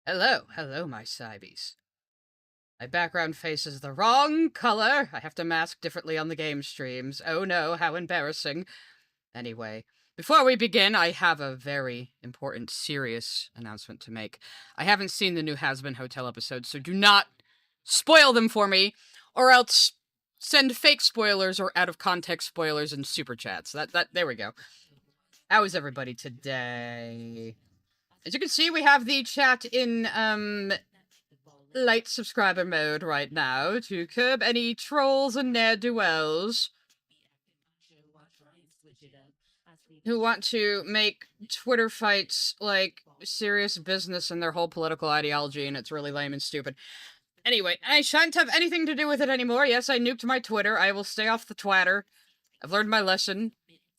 Hello, my cybies. My background face is the wrong color. I have to mask differently on the game streams. Oh no, how embarrassing. Anyway, before we begin, I have a very important, serious announcement to make. I haven't seen the new Has-Been Hotel episodes, so do not spoil them for me, or else send fake spoilers or out of context spoilers in super chats. There we go. How is everybody today? As you can see, we have the chat in light subscriber mode right now to curb any trolls and ne'er-do-wells who want to make Twitter fights like serious business in their whole political ideology, and it's really lame and stupid. Anyway, I shan't have anything to do with it anymore. Yes, I nuked my Twitter. I will stay off the twatter. I've learned my lesson.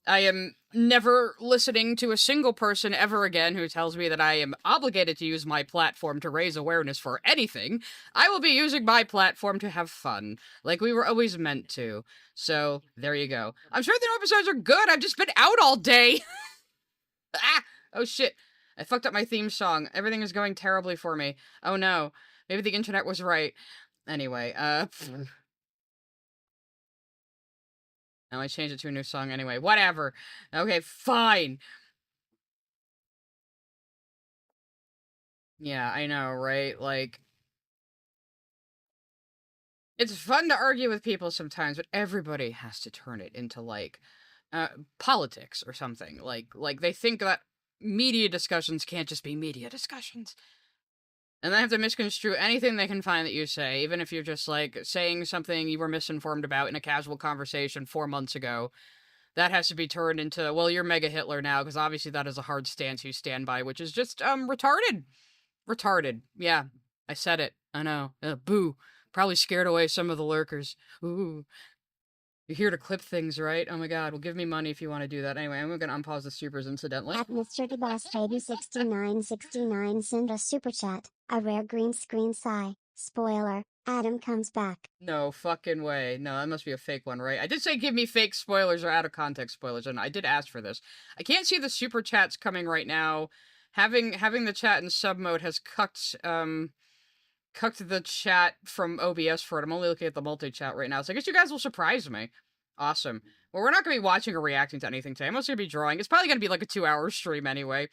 I am never listening to a single person ever again who tells me that I am obligated to use my platform to raise awareness for anything. I will be using my platform to have fun, like we were always meant to. So, there you go. I'm sure the new episodes are good. I've just been out all day. Ah! Oh shit. I fucked up my theme song. Everything is going terribly for me. Oh no. Maybe the internet was right. Anyway, now I changed it to a new song anyway. Whatever. Okay, fine. Yeah, I know, right? Like, it's fun to argue with people sometimes, but everybody has to turn it into, like, politics or something. Like they think that media discussions can't just be media discussions. And they have to misconstrue anything they can find that you say, even if you're just, like, saying something you were misinformed about in a casual conversation 4 months ago. That has to be turned into, well, you're Mega Hitler now, because obviously that is a hard stance you stand by, which is just, retarded. Retarded. Yeah, I said it. I know. Boo. Probably scared away some of the lurkers. Ooh. You're here to clip things, right? Oh my god. Well, give me money if you want to do that. Anyway, I'm going to unpause the supers incidentally. At Mr. DeBoss Baby 6969 send a super chat. A rare green screen sigh. Spoiler. Adam comes back. No fucking way. No, that must be a fake one, right? I did say give me fake spoilers or out of context spoilers, and I did ask for this. I can't see the super chats coming right now. Having the chat in sub mode has cucked the chat from OBS for it. I'm only looking at the multi-chat right now, so I guess you guys will surprise me. Awesome. Well, we're not going to be watching or reacting to anything today. I'm also going to be drawing. It's probably going to be like a 2-hour stream anyway.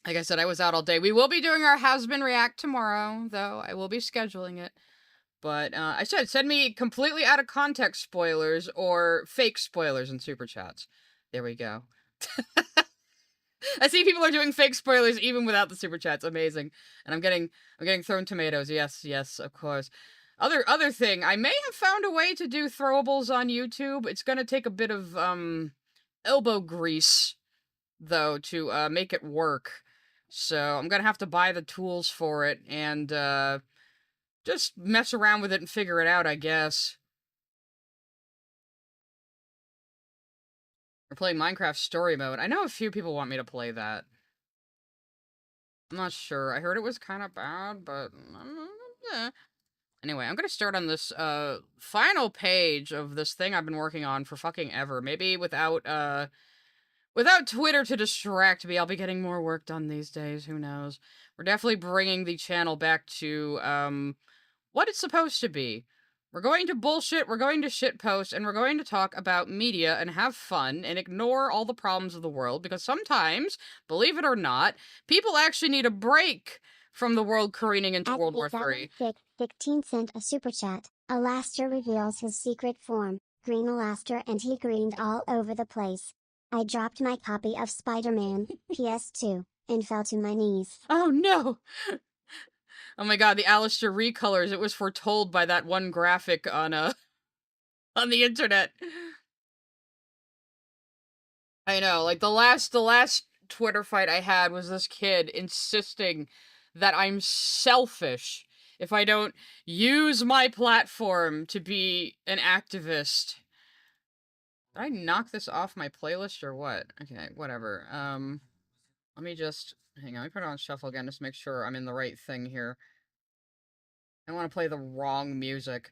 Like I said, I was out all day. We will be doing our Has-Been React tomorrow, though. I will be scheduling it. But I said, send me completely out of context spoilers or fake spoilers in super chats. There we go. I see people are doing fake spoilers even without the super chats. Amazing. And I'm getting thrown tomatoes. Yes, of course. Other thing, I may have found a way to do throwables on YouTube. It's gonna take a bit of elbow grease though to make it work. So I'm gonna have to buy the tools for it and just mess around with it and figure it out, I guess. We're playing Minecraft Story Mode. I know a few people want me to play that. I'm not sure. I heard it was kind of bad, but... Anyway, I'm gonna start on this, final page of this thing I've been working on for fucking ever. Maybe without Twitter to distract me, I'll be getting more work done these days. Who knows? We're definitely bringing the channel back to, what it's supposed to be. We're going to bullshit, we're going to shitpost, and we're going to talk about media and have fun and ignore all the problems of the world, because sometimes, believe it or not, people actually need a break from the world careening into World War III. 15 sent a super chat. Alastair reveals his secret form, Green Alastair, and he greened all over the place. I dropped my copy of Spider-Man, PS2, and fell to my knees. Oh no! Oh my god, the Alistair recolors. It was foretold by that one graphic on on the internet. I know, like the last Twitter fight I had was this kid insisting that I'm selfish if I don't use my platform to be an activist. Did I knock this off my playlist or what? Okay, whatever. Let me just hang on, let me put it on shuffle again just to make sure I'm in the right thing here. I don't want to play the wrong music.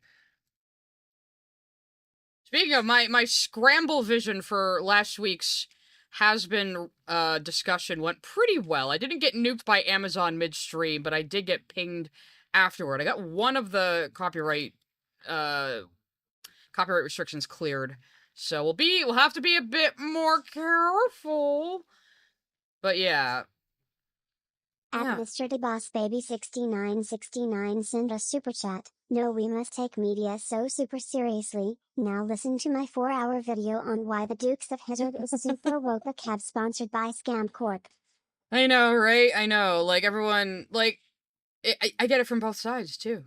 Speaking of my scramble vision for last week's has-been discussion went pretty well. I didn't get nuked by Amazon midstream, but I did get pinged afterward. I got one of the copyright restrictions cleared. So we'll have to be a bit more careful. But yeah. At Mr. DeBossBaby6969 send a super chat. No, we must take media so super seriously. Now listen to my 4-hour video on why the Dukes of Hazzard is super woke. A cab sponsored by Scam Corp. I know, right? I know. Like, everyone, like, I get it from both sides, too.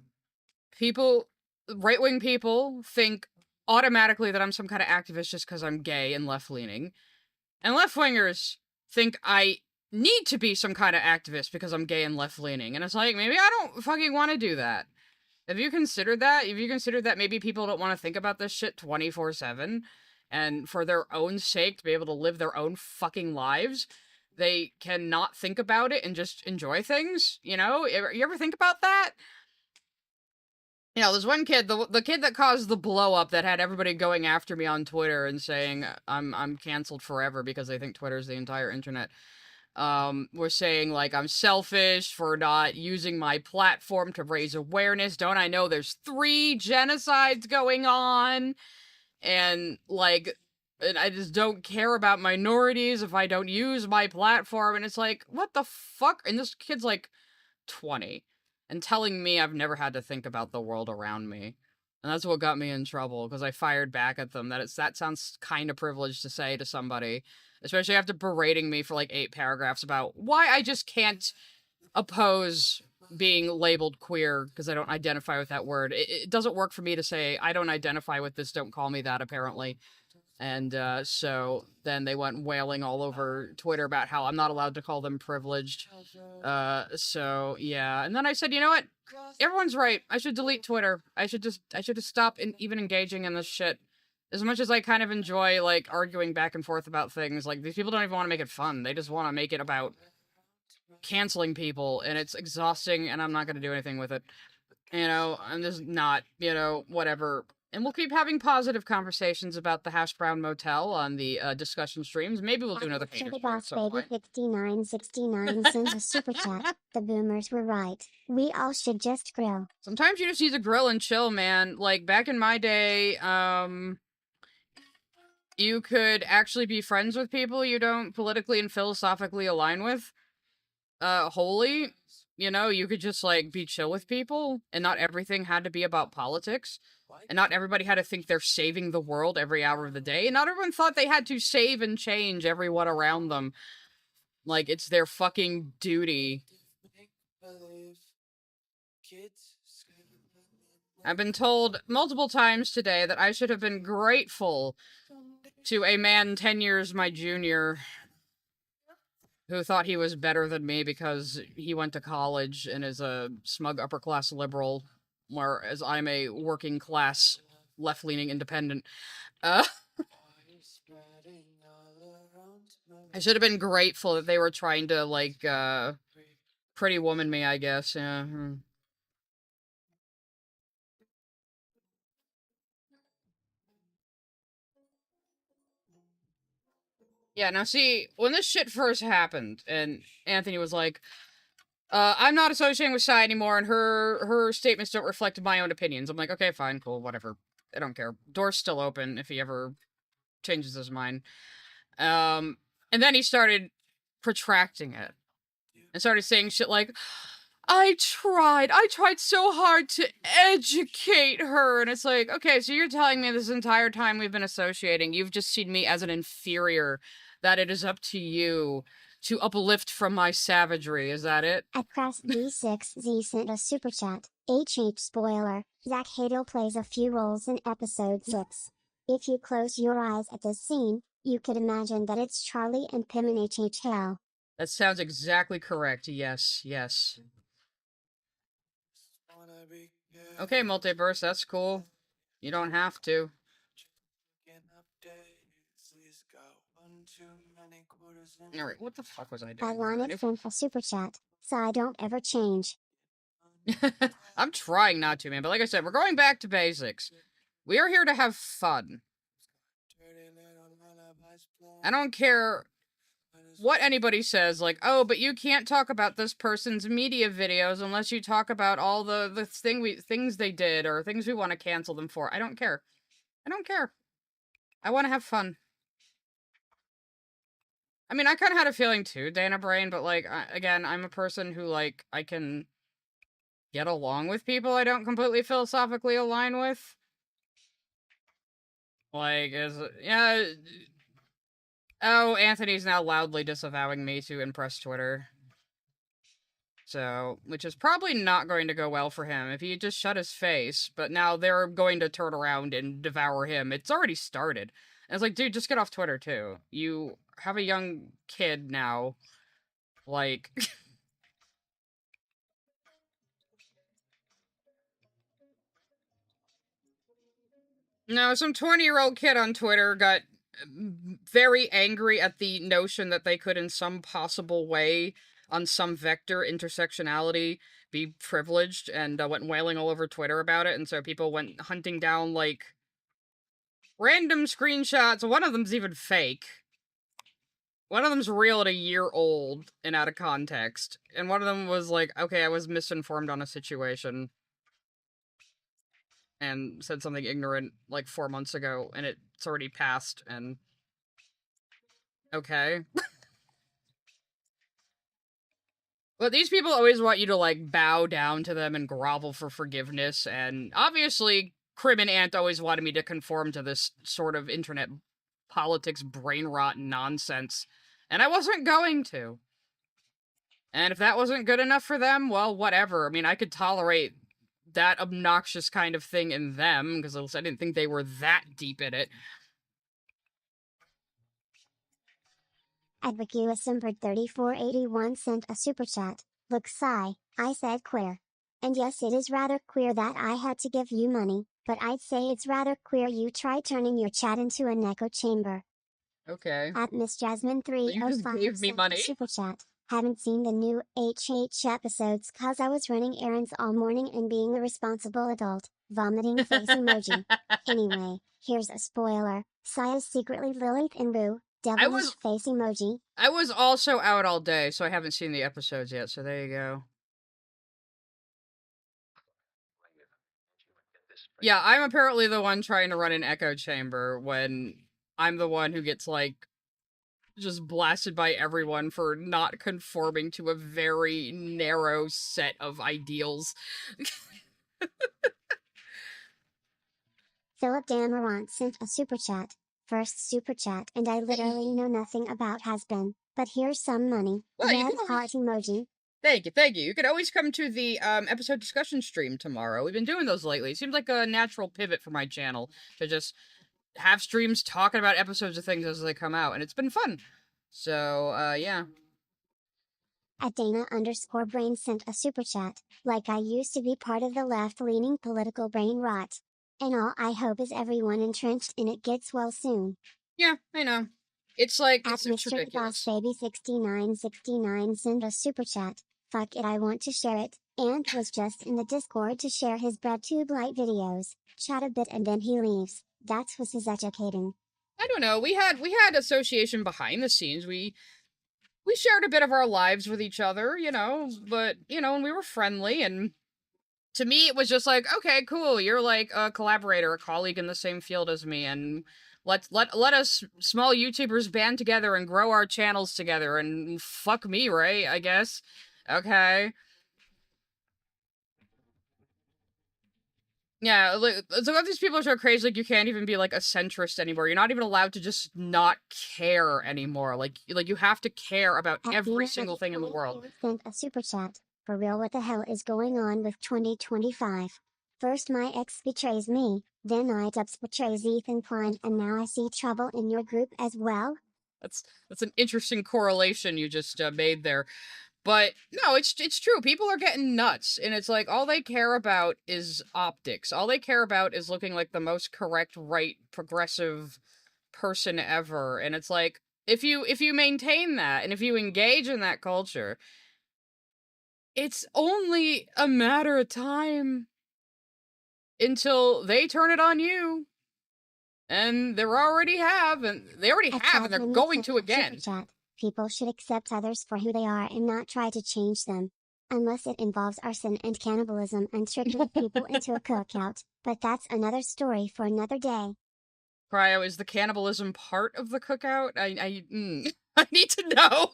People, right-wing people, think automatically that I'm some kind of activist just because I'm gay and left-leaning. And left-wingers think I need to be some kind of activist because I'm gay and left-leaning. And it's like, maybe I don't fucking want to do that. Have you considered that? Have you considered that maybe people don't want to think about this shit 24/7? And for their own sake, to be able to live their own fucking lives, they cannot think about it and just enjoy things? You know? You ever think about that? You know, there's one kid, the kid that caused the blow up that had everybody going after me on Twitter and saying I'm canceled forever because they think Twitter's the entire internet. We're saying, like, I'm selfish for not using my platform to raise awareness. Don't I know there's 3 genocides going on? And, like, and I just don't care about minorities if I don't use my platform. And it's like, what the fuck? And this kid's, like, 20. And telling me I've never had to think about the world around me. And that's what got me in trouble, because I fired back at them. That sounds kind of privileged to say to somebody. Especially after berating me for like 8 paragraphs about why I just can't oppose being labeled queer because I don't identify with that word. It doesn't work for me to say, I don't identify with this, don't call me that, apparently. And so then they went wailing all over Twitter about how I'm not allowed to call them privileged. So yeah. And then I said, you know what? Everyone's right. I should delete Twitter. I should just stop even engaging in this shit. As much as I kind of enjoy, like, arguing back and forth about things, like, these people don't even want to make it fun. They just want to make it about canceling people, and it's exhausting, and I'm not going to do anything with it. You know, I'm just not, you know, whatever. And we'll keep having positive conversations about the Hash Brown Motel on the discussion streams. Maybe we'll do another Mr. DeBossBaby6969 sends a super chat. The boomers were right. We all should just grill. Sometimes you just need to grill and chill, man. Like, back in my day, you could actually be friends with people you don't politically and philosophically align with. Wholly. You know, you could just, like, be chill with people, and not everything had to be about politics. And not everybody had to think they're saving the world every hour of the day. And not everyone thought they had to save and change everyone around them. Like, it's their fucking duty. I've been told multiple times today that I should have been grateful to a man 10 years my junior who thought he was better than me because he went to college and is a smug upper-class liberal, whereas I'm a working-class, left-leaning independent. I should have been grateful that they were trying to, like, pretty woman me, I guess, yeah. Yeah, now see, when this shit first happened, and Anthony was like, I'm not associating with Sai anymore, and her statements don't reflect my own opinions. I'm like, okay, fine, cool, whatever. I don't care. Door's still open if he ever changes his mind. And then he started protracting it. And started saying shit like, I tried so hard to educate her. And it's like, okay, so you're telling me this entire time we've been associating, you've just seen me as an inferior, that it is up to you to uplift from my savagery. Is that it? At Press D6Z sent a super chat. HH spoiler, Zach Hadel plays a few roles in episode 6. If you close your eyes at this scene, you could imagine that it's Charlie and Pim in HH Hell. That sounds exactly correct. Yes, yes. Okay, Multiverse, that's cool. You don't have to. Alright, what the fuck was I doing? I want it from a super chat, so I don't ever change. I'm trying not to, man, but like I said, we're going back to basics. We are here to have fun. I don't care what anybody says, like, oh, but you can't talk about this person's media videos unless you talk about all the things they did or things we want to cancel them for. I don't care. I don't care. I want to have fun. I mean, I kind of had a feeling too, Dana Brain, but like, again, I'm a person who like I can get along with people I don't completely philosophically align with. Like, yeah. Oh, Anthony's now loudly disavowing me to impress Twitter. So, which is probably not going to go well for him if he just shut his face, but now they're going to turn around and devour him. It's already started. And it's like, dude, just get off Twitter too. You have a young kid now. Like, no, some 20-year-old kid on Twitter got very angry at the notion that they could, in some possible way, on some vector intersectionality, be privileged, and went wailing all over Twitter about it. And so people went hunting down, like, random screenshots. One of them's even fake. One of them's real at a year old and out of context. And one of them was like, okay, I was misinformed on a situation and said something ignorant like 4 months ago, and it's already passed, and okay. But these people always want you to, like, bow down to them and grovel for forgiveness, and obviously, Crim and Ant always wanted me to conform to this sort of internet politics brain rot nonsense, and I wasn't going to. And if that wasn't good enough for them, well, whatever. I mean, I could tolerate that obnoxious kind of thing in them, because I didn't think they were that deep in it. Advocuasimbered3481 sent a super chat. Look, Sai, I said queer. And yes, it is rather queer that I had to give you money, but I'd say it's rather queer you try turning your chat into an echo chamber. Okay. At Miss Jasmine You just 305 gave me sent money. a super chat. Haven't seen the new HH episodes cause I was running errands all morning and being a responsible adult. Vomiting face emoji. Anyway, here's a spoiler. Sai is secretly Lilith and Boo. Devilish face emoji. I was also out all day, so I haven't seen the episodes yet, so there you go. Yeah, I'm apparently the one trying to run an echo chamber when I'm the one who gets, like, just blasted by everyone for not conforming to a very narrow set of ideals. Philip Damarant sent a super chat. First super chat, and I literally know nothing about has-been, but here's some money. Well, you Red can heart emoji. Thank you. You could always come to the episode discussion stream tomorrow. We've been doing those lately. It seems like a natural pivot for my channel to just have streams talking about episodes of things as they come out, and it's been fun. So, yeah. At Dana_brain sent a super chat. Like, I used to be part of the left-leaning political brain rot. And all I hope is everyone entrenched in it gets well soon. Yeah, I know. It's like, At it's Mr. ridiculous. Boss Baby 6969 sent a super chat. Fuck it, I want to share it. Ant was just in the Discord to share his BreadTube light videos. Chat a bit and then he leaves. That was his educating. I don't know. We had association behind the scenes. We shared a bit of our lives with each other, you know, but, you know, and we were friendly, and to me it was just like, okay, cool, you're like a collaborator, a colleague in the same field as me, and let us small YouTubers band together and grow our channels together, and fuck me, right? I guess. Okay. Yeah, like, so all these people are so crazy, like, you can't even be, like, a centrist anymore. You're not even allowed to just not care anymore. Like you have to care about every single thing in the world. Sent a super chat. For real, what the hell is going on with 2025? First my ex betrays me, then iTubbs betrays Ethan Klein, and now I see trouble in your group as well? That's an interesting correlation you just made there. But no, it's true. People are getting nuts, and it's like all they care about is optics. All they care about is looking like the most correct, right, progressive person ever. And it's like, if you maintain that and if you engage in that culture, it's only a matter of time until they turn it on you. And they already have, and they're going to again. People should accept others for who they are and not try to change them. Unless it involves arson and cannibalism and tricking people into a cookout, but that's another story for another day. Cryo, is the cannibalism part of the cookout? I need to know.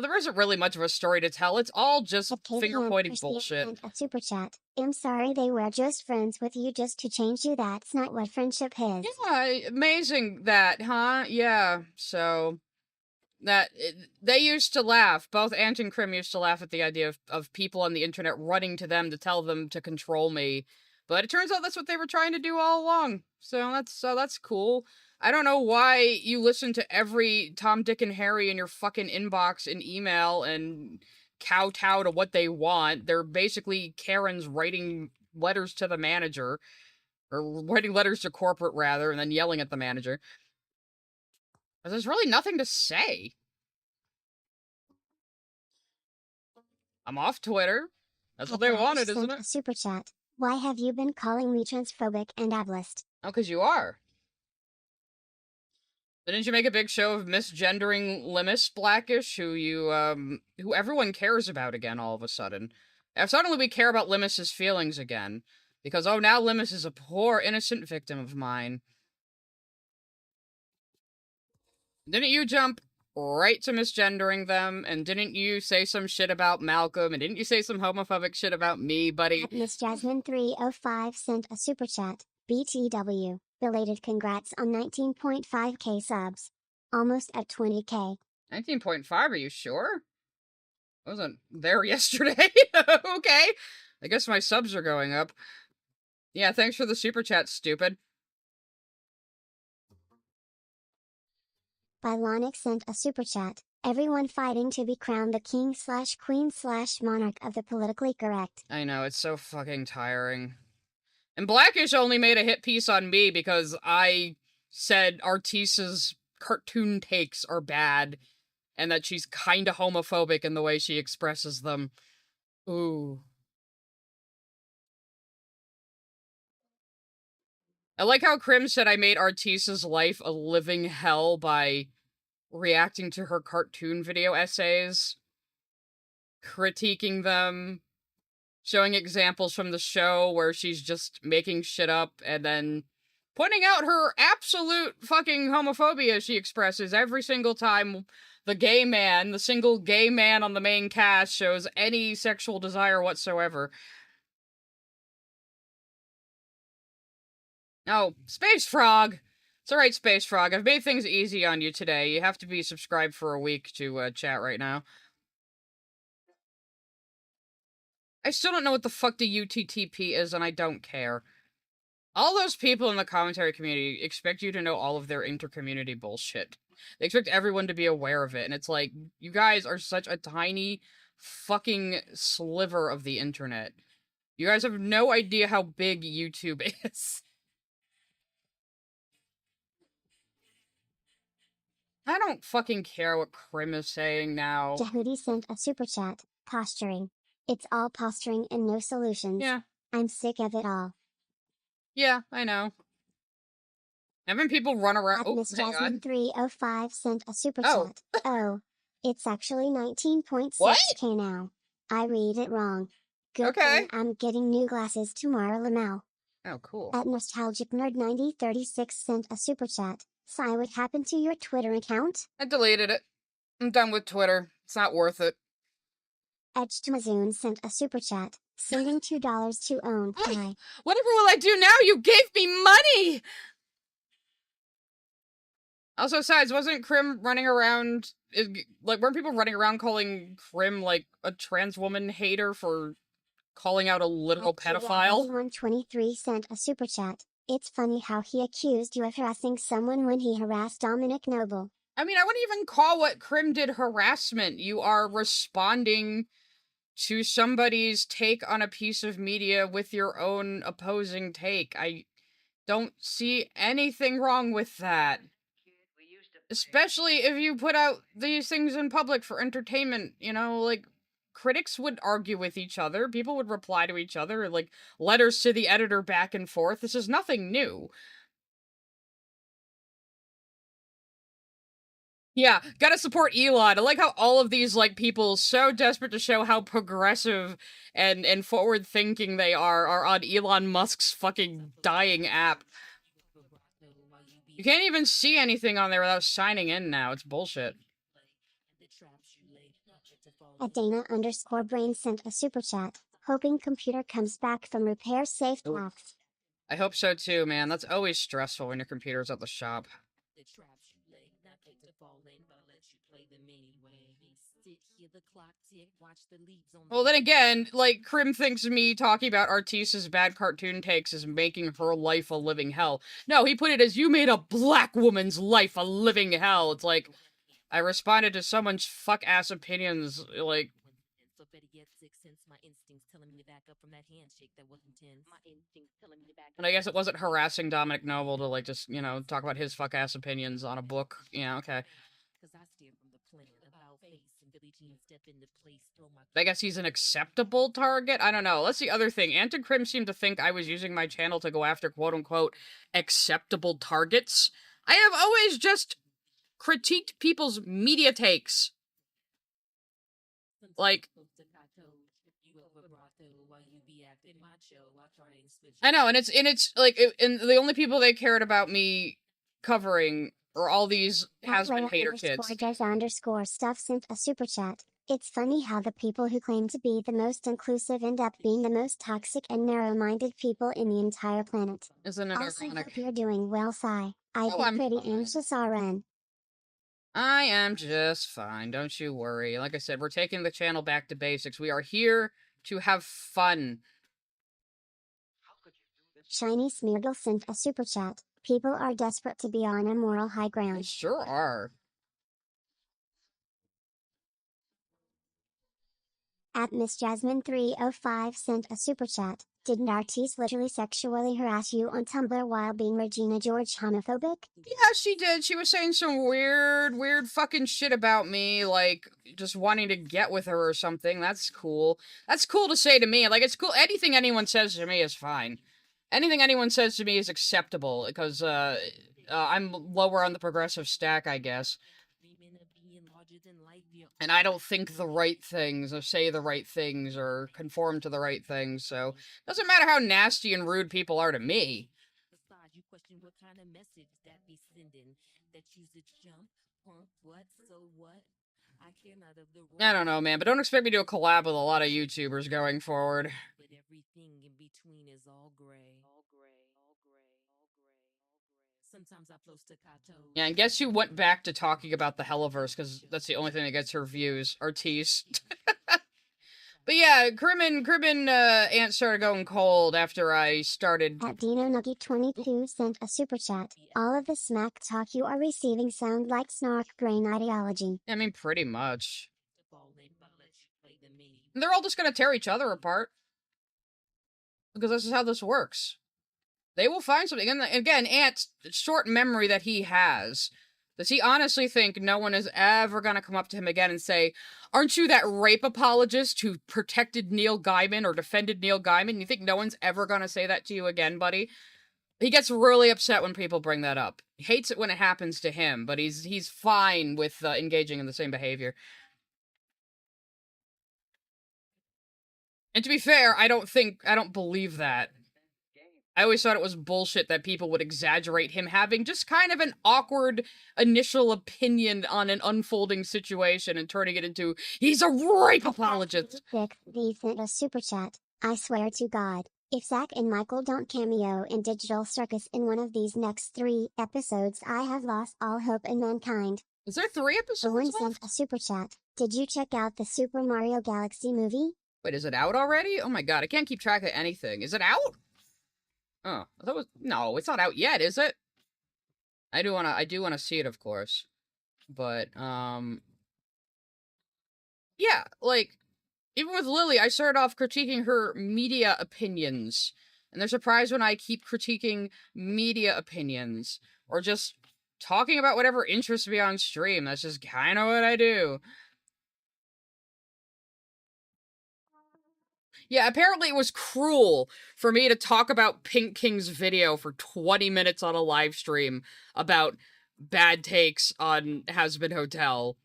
There isn't really much of a story to tell. It's all just finger-pointing bullshit. And a super chat. I'm sorry they were just friends with you just to change you. That's not what friendship is. Yeah, amazing that, huh? Yeah, so... they used to laugh. Both Ant and Krim used to laugh at the idea of people on the internet running to them to tell them to control me. But it turns out that's what they were trying to do all along. So that's cool. I don't know why you listen to every Tom, Dick, and Harry in your fucking inbox and email and kowtow to what they want. They're basically Karens writing letters to the manager, or writing letters to corporate, rather, and then yelling at the manager. But there's really nothing to say. I'm off Twitter. That's what they wanted, isn't it? A super chat. Why have you been calling me transphobic and ableist? Oh, because you are. Didn't you make a big show of misgendering Limus Blackish, who everyone cares about again all of a sudden? Suddenly we care about Limus's feelings again. Because, oh, now Limus is a poor, innocent victim of mine. Didn't you jump right to misgendering them? And didn't you say some shit about Malcolm? And didn't you say some homophobic shit about me, buddy? Miss Jasmine 305 sent a super chat. BTW. Belated congrats on 19.5k subs. Almost at 20k. 19.5, are you sure? I wasn't there yesterday. Okay. I guess my subs are going up. Yeah, thanks for the super chat, stupid. Bylonic sent a super chat. Everyone fighting to be crowned the king/queen/monarch of the politically correct. I know, it's so fucking tiring. And Blackish only made a hit piece on me because I said Artisa's cartoon takes are bad, and that she's kinda homophobic in the way she expresses them. Ooh. I like how Krim said I made Artisa's life a living hell by reacting to her cartoon video essays, critiquing them, showing examples from the show where she's just making shit up, and then pointing out her absolute fucking homophobia she expresses every single time the single gay man on the main cast shows any sexual desire whatsoever. Oh, Space Frog! It's alright, Space Frog. I've made things easy on you today. You have to be subscribed for a week to chat right now. I still don't know what the fuck the UTTP is, and I don't care. All those people in the commentary community expect you to know all of their inter-community bullshit. They expect everyone to be aware of it, and it's like, you guys are such a tiny fucking sliver of the internet. You guys have no idea how big YouTube is. I don't fucking care what Krim is saying now. Jahudi sent a super chat. Posturing. It's all posturing and no solutions. Yeah. I'm sick of it all. Yeah, I know. Haven't people run around— oh, Miss Jasmine 305 sent a super chat. Oh. It's actually 19.6k now. I read it wrong. Good okay. thing I'm getting new glasses tomorrow, Lamau. Oh, cool. At Nostalgic Nerd 9036 sent a super chat. Sai, what happened to your Twitter account? I deleted it. I'm done with Twitter. It's not worth it. Edge to Mazoon sent a super chat. Sending $2 to own. Hi. Whatever will I do now? You gave me money! Also, besides, wasn't Krim running around, weren't people running around calling Krim, a trans woman hater for calling out a literal pedophile? 123 sent a super chat. It's funny how he accused you of harassing someone when he harassed Dominic Noble. I mean, I wouldn't even call what Krim did harassment. You are responding to somebody's take on a piece of media with your own opposing take. I don't see anything wrong with that. Especially if you put out these things in public for entertainment, critics would argue with each other, people would reply to each other, letters to the editor back and forth. This is nothing new. Yeah, gotta support Elon. I like how all of these like people so desperate to show how progressive and forward thinking they are on Elon Musk's fucking dying app. You can't even see anything on there without signing in now. It's bullshit. A Dana_brain sent a super chat, hoping computer comes back from repair safe paths. I hope so too, man. That's always stressful when your computer's at the shop. Well, then again, like, Krim thinks me talking about Artisa's bad cartoon takes is making her life a living hell. No, he put it as, you made a black woman's life a living hell. It's like, I responded to someone's fuck-ass opinions, like... And I guess it wasn't harassing Dominic Noble to, like, just, you know, talk about his fuck-ass opinions on a book. Yeah, okay. I guess he's an acceptable target? I don't know. That's the other thing. Ant and Crim seemed to think I was using my channel to go after quote-unquote acceptable targets. I have always just critiqued people's media takes. Like... I know, and it's like, and the only people they cared about me covering are all these has-been hater kids. _stuff sent a super chat. It's funny how the people who claim to be the most inclusive end up being the most toxic and narrow-minded people in the entire planet. Isn't it also, ironic? hope you're doing well, Sai. I've been pretty anxious RN. I am just fine, don't you worry. Like I said, we're taking the channel back to basics. We are here to have fun. Shiny Smeargle sent a super chat. People are desperate to be on a moral high ground. They sure are. At Miss Jasmine 305 sent a super chat. Didn't Artiste literally sexually harass you on Tumblr while being Regina George homophobic? Yeah, she did. She was saying some weird fucking shit about me, like, just wanting to get with her or something. That's cool. That's cool to say to me. Like, it's cool. Anything anyone says to me is fine. Anything anyone says to me is acceptable, because, I'm lower on the progressive stack, I guess. And I don't think the right things, or say the right things, or conform to the right things, so... Doesn't matter how nasty and rude people are to me. I don't know, man, but don't expect me to do a collab with a lot of YouTubers going forward. Yeah, and guess who went back to talking about the Helliverse, because that's the only thing that gets her views. Artiste. But yeah, Crimin, Ant started going cold after I started... At DinoNugget22 sent a super chat. All of the smack talk you are receiving sound like snark brain ideology. I mean, pretty much. And they're all just gonna tear each other apart. Because this is how this works. They will find something. And again, Ant's short memory that he has. Does he honestly think no one is ever going to come up to him again and say, aren't you that rape apologist who protected Neil Gaiman or defended Neil Gaiman? You think no one's ever going to say that to you again, buddy? He gets really upset when people bring that up. He hates it when it happens to him, but he's fine with engaging in the same behavior. And to be fair, I don't believe that. I always thought it was bullshit that people would exaggerate him having just kind of an awkward initial opinion on an unfolding situation and turning it into, he's a rape apologist. They sent a super chat. I swear to God, if Zach and Michael don't cameo in Digital Circus in one of these next 3 episodes, I have lost all hope in mankind. Is there 3 episodes Owen sent a super chat. Did you check out the Super Mario Galaxy movie? Wait, is it out already? Oh my god, I can't keep track of anything. Is it out? Oh, that was... No, it's not out yet, is it? I do wanna see it, of course. But, yeah, like, even with Lily, I started off critiquing her media opinions. And they're surprised when I keep critiquing media opinions. Or just talking about whatever interests me on stream. That's just kind of what I do. Yeah, apparently it was cruel for me to talk about Pink King's video for 20 minutes on a live stream about bad takes on Has-Been Hotel.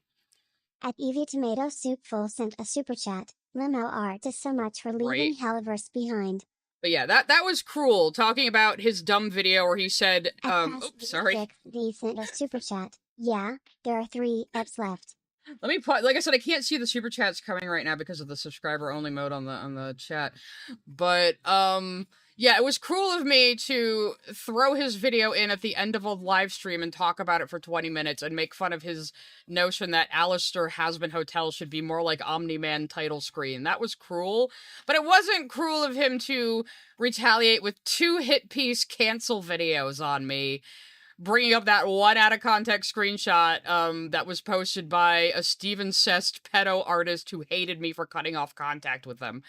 At Evie Tomato Soup Full sent a super chat. Limo artist so much for leaving Right. Helliverse behind. But yeah, that was cruel. Talking about his dumb video where he said, At oops, sorry. D sent a super chat. Yeah, there are 3 eps left. Let me put, like I said, I can't see the super chats coming right now because of the subscriber only mode on the chat. But yeah, it was cruel of me to throw his video in at the end of a live stream and talk about it for 20 minutes and make fun of his notion that Alistair Has-Been Hotel should be more like Omni-Man title screen. That was cruel, but it wasn't cruel of him to retaliate with 2 hit piece cancel videos on me, bringing up that one out of context screenshot that was posted by a Steven Sest pedo artist who hated me for cutting off contact with them.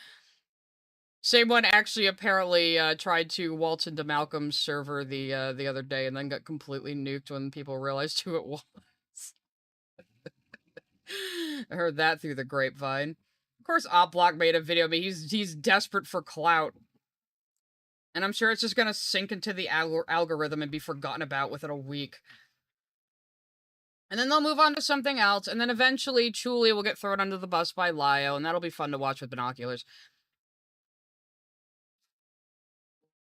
Same one actually apparently tried to waltz into Malcolm's server the other day and then got completely nuked when people realized who it was. I heard that through the grapevine. Of course, Opblock made a video. I mean, he's desperate for clout. And I'm sure it's just gonna sink into the algorithm and be forgotten about within a week. And then they'll move on to something else, and then eventually Chuli will get thrown under the bus by Lio, and that'll be fun to watch with binoculars.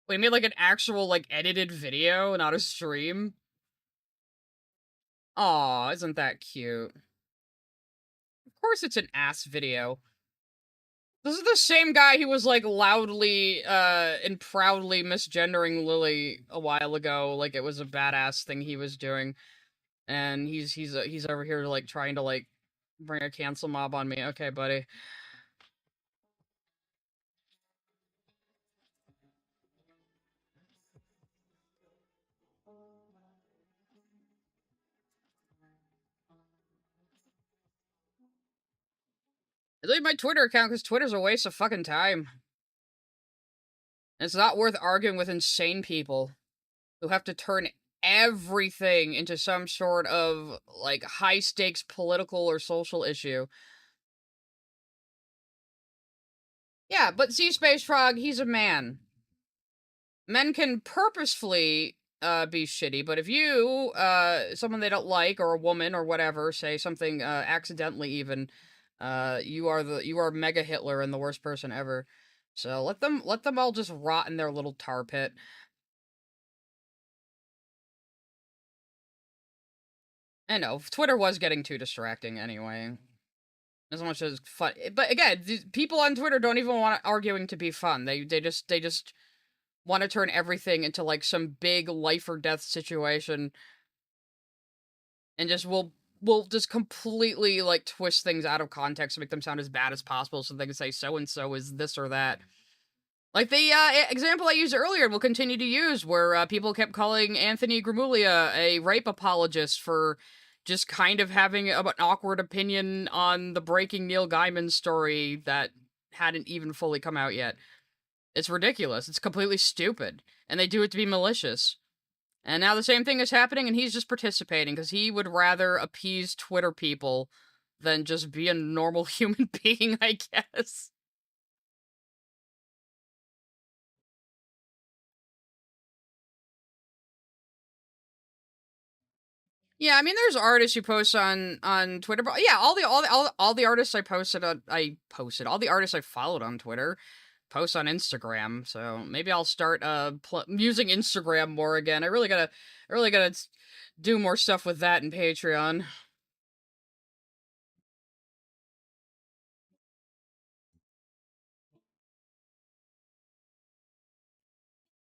We made like an actual, like, edited video, not a stream. Aw, isn't that cute? Of course it's an ass video. This is the same guy who was, like, loudly, and proudly misgendering Lily a while ago, like it was a badass thing he was doing. And he's over here, like, trying to, like, bring a cancel mob on me. Okay, buddy. I delete my Twitter account because Twitter's a waste of fucking time. And it's not worth arguing with insane people who have to turn everything into some sort of, like, high-stakes political or social issue. Yeah, but see, Space Frog, he's a man. Men can purposefully be shitty, but if you, someone they don't like, or a woman, or whatever, say something accidentally even, you are Mega Hitler and the worst person ever. So let them all just rot in their little tar pit. I know, Twitter was getting too distracting anyway. As much as fun. But again, these people on Twitter don't even want arguing to be fun. They just want to turn everything into, like, some big life or death situation. And just will just completely, like, twist things out of context to make them sound as bad as possible so they can say so-and-so is this or that. Like the example I used earlier, we'll continue to use, where people kept calling Anthony Gramuglia a rape apologist for just kind of having an awkward opinion on the Breaking Neil Gaiman story that hadn't even fully come out yet. It's ridiculous. It's completely stupid. And they do it to be malicious. And now the same thing is happening, and he's just participating because he would rather appease Twitter people than just be a normal human being, I guess. Yeah, I mean, there's artists who post on Twitter, but yeah, all the artists I posted all the artists I followed on Twitter post on Instagram. So maybe I'll start using Instagram more again. I really gotta do more stuff with that in Patreon.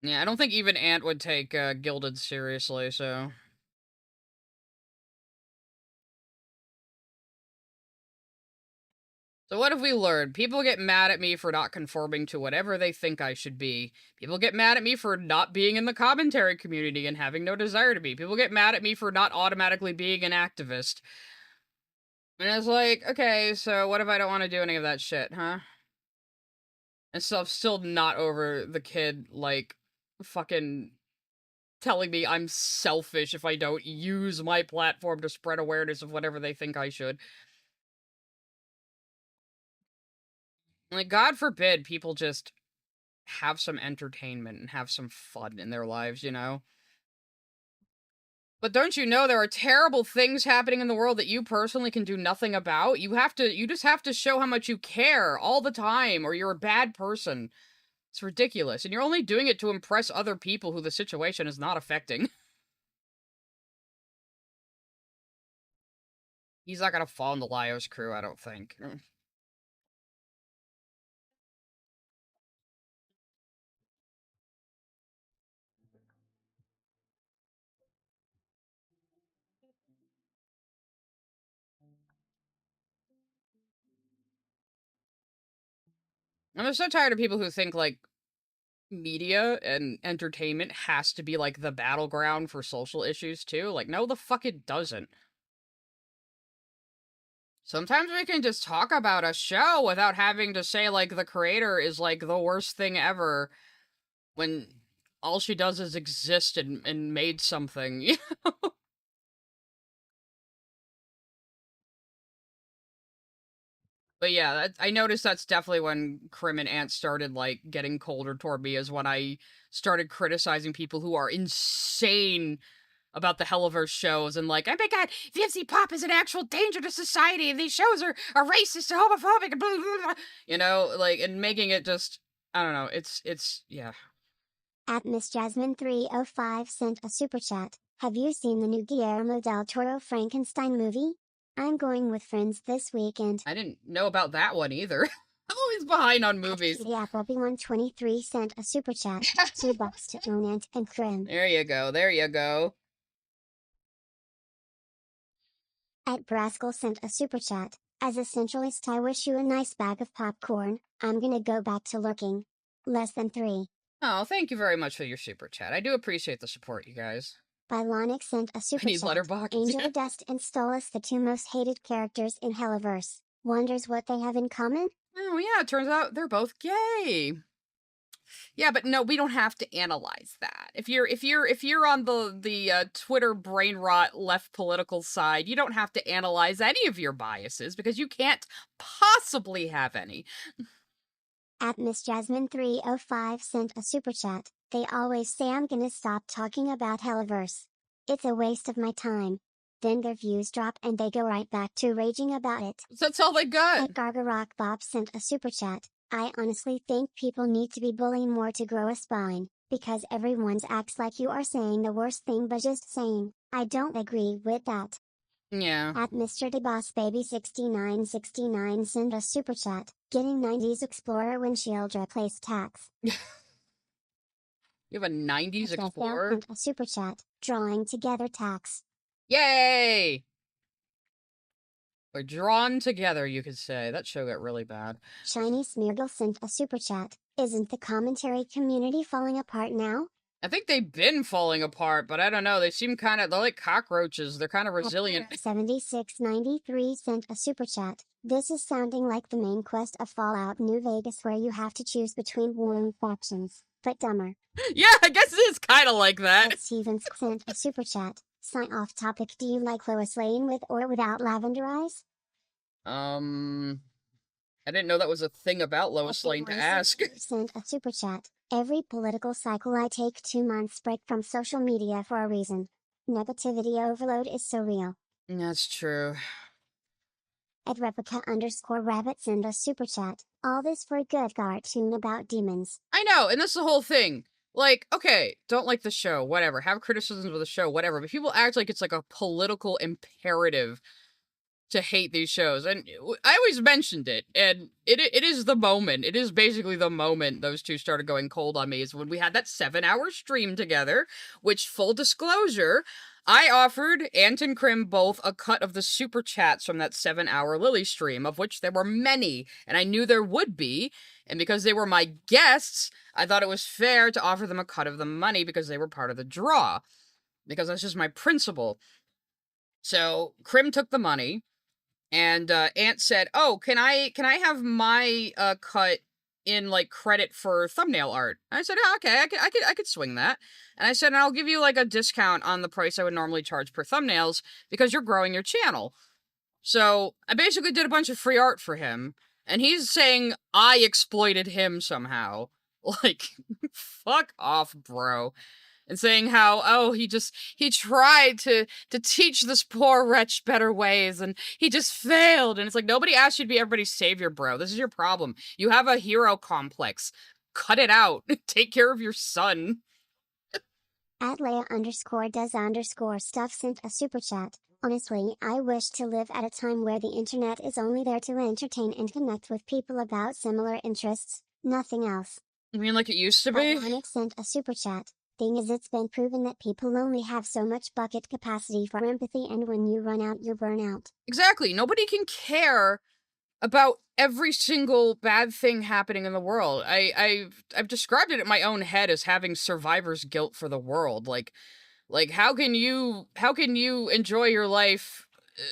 Yeah, I don't think even Ant would take Gilded seriously. So what have we learned? People get mad at me for not conforming to whatever they think I should be. People get mad at me for not being in the commentary community and having no desire to be. People get mad at me for not automatically being an activist. And it's like, okay, so what if I don't want to do any of that shit, huh? And so I'm still not over the kid, like, fucking telling me I'm selfish if I don't use my platform to spread awareness of whatever they think I should. Like, God forbid people just have some entertainment and have some fun in their lives, you know? But don't you know there are terrible things happening in the world that you personally can do nothing about? You just have to show how much you care all the time, or you're a bad person. It's ridiculous. And you're only doing it to impress other people who the situation is not affecting. He's not gonna fall in the Lyos crew, I don't think. I'm so tired of people who think, like, media and entertainment has to be, like, the battleground for social issues, too. Like, no, the fuck it doesn't. Sometimes we can just talk about a show without having to say, like, the creator is, like, the worst thing ever when all she does is exist and made something. But yeah, I noticed that's definitely when Crim and Ant started, like, getting colder toward me, is when I started criticizing people who are insane about the Helliverse shows and, like, oh my god, fancy pop is an actual danger to society and these shows are racist and homophobic and blah, blah, blah. You know, like, and making it just, I don't know, it's, yeah. At Miss Jasmine 305 sent a super chat. Have you seen the new Guillermo del Toro Frankenstein movie? I'm going with friends this weekend. I didn't know about that one either. I'm always behind on movies. The Appleby123 sent a super chat. $2 to own Ant and Crim. There you go, there you go. At Brascal sent a super chat. As a centralist, I wish you a nice bag of popcorn. I'm gonna go back to lurking. Less than 3. Oh, thank you very much for your super chat. I do appreciate the support, you guys. Bylonic sent a super need chat. letterbox. Angel Dust and Stolas, the two most hated characters in Helliverse. Wonders what they have in common? Oh yeah, it turns out they're both gay. Yeah, but no, we don't have to analyze that. If you're on the Twitter brain rot left political side, you don't have to analyze any of your biases because you can't possibly have any. At Miss Jasmine 305 sent a super chat. They always say I'm gonna stop talking about Helliverse. It's a waste of my time. Then their views drop and they go right back to raging about it. That's all they got. At Gargarock Bob sent a super chat. I honestly think people need to be bullying more to grow a spine, because everyone's acts like you are saying the worst thing but just saying. I don't agree with that. Yeah. At Mr. DeBossBaby6969 sent a super chat. Getting 90s Explorer windshield replace tax. You have a 90s Explorer? Sent a super chat. Drawing together tax. Yay! We're drawn together, you could say. That show got really bad. Shiny Smeargle sent a super chat. Isn't the commentary community falling apart now? I think they've been falling apart, but I don't know. They seem they're like cockroaches. They're kind of resilient. 7693 sent a super chat. This is sounding like the main quest of Fallout New Vegas where you have to choose between warring factions, but dumber. Yeah, I guess it is kind of like that. Stevens sent a super chat. Sign off topic. Do you like Lois Lane with or without lavender eyes? I didn't know that was a thing about Lois Lane to ask. Sent a super chat. Every political cycle I take 2 months break from social media for a reason. Negativity overload is so real. That's true. At Replica_Rabbit send a super chat. All this for a good cartoon about demons. I know, and that's the whole thing. Like, okay, don't like the show, whatever. Have criticisms of the show, whatever. But people act like it's like a political imperative to hate these shows. And I always mentioned it, and it is the moment. It is basically the moment those two started going cold on me, is when we had that 7-hour stream together, which, full disclosure, I offered Ant and Crim both a cut of the super chats from that 7-hour Lily stream, of which there were many, and I knew there would be, and because they were my guests, I thought it was fair to offer them a cut of the money because they were part of the draw, because that's just my principle. So, Crim took the money, and Ant said, "Oh, can I have my cut in, like, credit for thumbnail art?" And I said, "Oh, okay, I could swing that." And I said, "And I'll give you, like, a discount on the price I would normally charge per thumbnails because you're growing your channel." So I basically did a bunch of free art for him, and he's saying I exploited him somehow. Like, fuck off, bro. and saying how, oh, he tried to teach this poor wretch better ways and he just failed. And it's like, nobody asked you to be everybody's savior, bro. This is your problem. You have a hero complex. Cut it out. Take care of your son. At Leia_does_stuff sent a super chat. Honestly, I wish to live at a time where the internet is only there to entertain and connect with people about similar interests, nothing else. You mean like it used to be? Onyx sent a super chat. Thing is, it's been proven that people only have so much bucket capacity for empathy, and when you run out, you burn out. Exactly. Nobody can care about every single bad thing happening in the world. I've described it in my own head as having survivor's guilt for the world. Like how can you enjoy your life?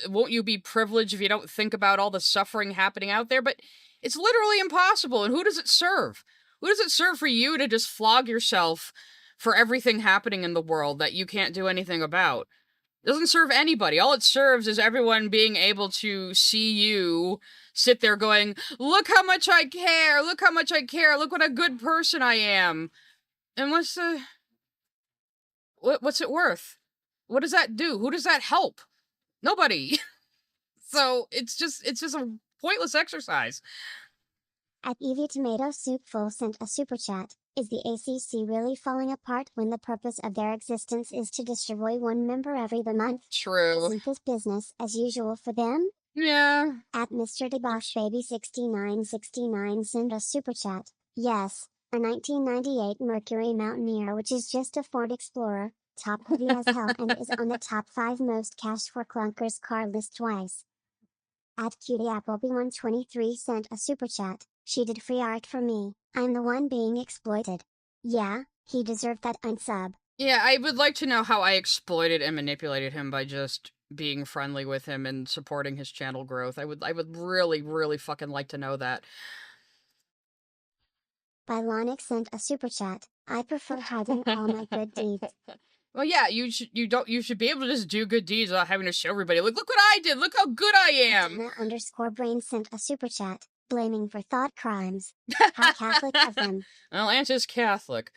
Won't you be privileged if you don't think about all the suffering happening out there? But it's literally impossible. And who does it serve? Who does it serve for you to just flog yourself for everything happening in the world that you can't do anything about? It doesn't serve anybody. All it serves is everyone being able to see you sit there going, look how much I care, look how much I care, look what a good person I am. And what's it worth? What does that do? Who does that help? Nobody. So it's just a pointless exercise. At Evie Tomato Soup Full sent a super chat. Is the ACC really falling apart when the purpose of their existence is to destroy one member every month? True. Isn't this business as usual for them? Yeah. At Mr. Debosh Baby 6969 sent a super chat. Yes, a 1998 Mercury Mountaineer, which is just a Ford Explorer, top heavy as hell, and is on the top 5 most cash for clunkers car list twice. At Cutie Appleby 123 sent a super chat. She did free art for me. I'm the one being exploited. Yeah, he deserved that unsub. Yeah, I would like to know how I exploited and manipulated him by just being friendly with him and supporting his channel growth. I would really, really fucking like to know that. Bylonic sent a super chat. I prefer hiding all my good deeds. Well, yeah, you should be able to just do good deeds without having to show everybody, like, look what I did, look how good I am. Anna_brain sent a super chat, blaming for thought crimes. How Catholic of them. Well, Aunt's Catholic.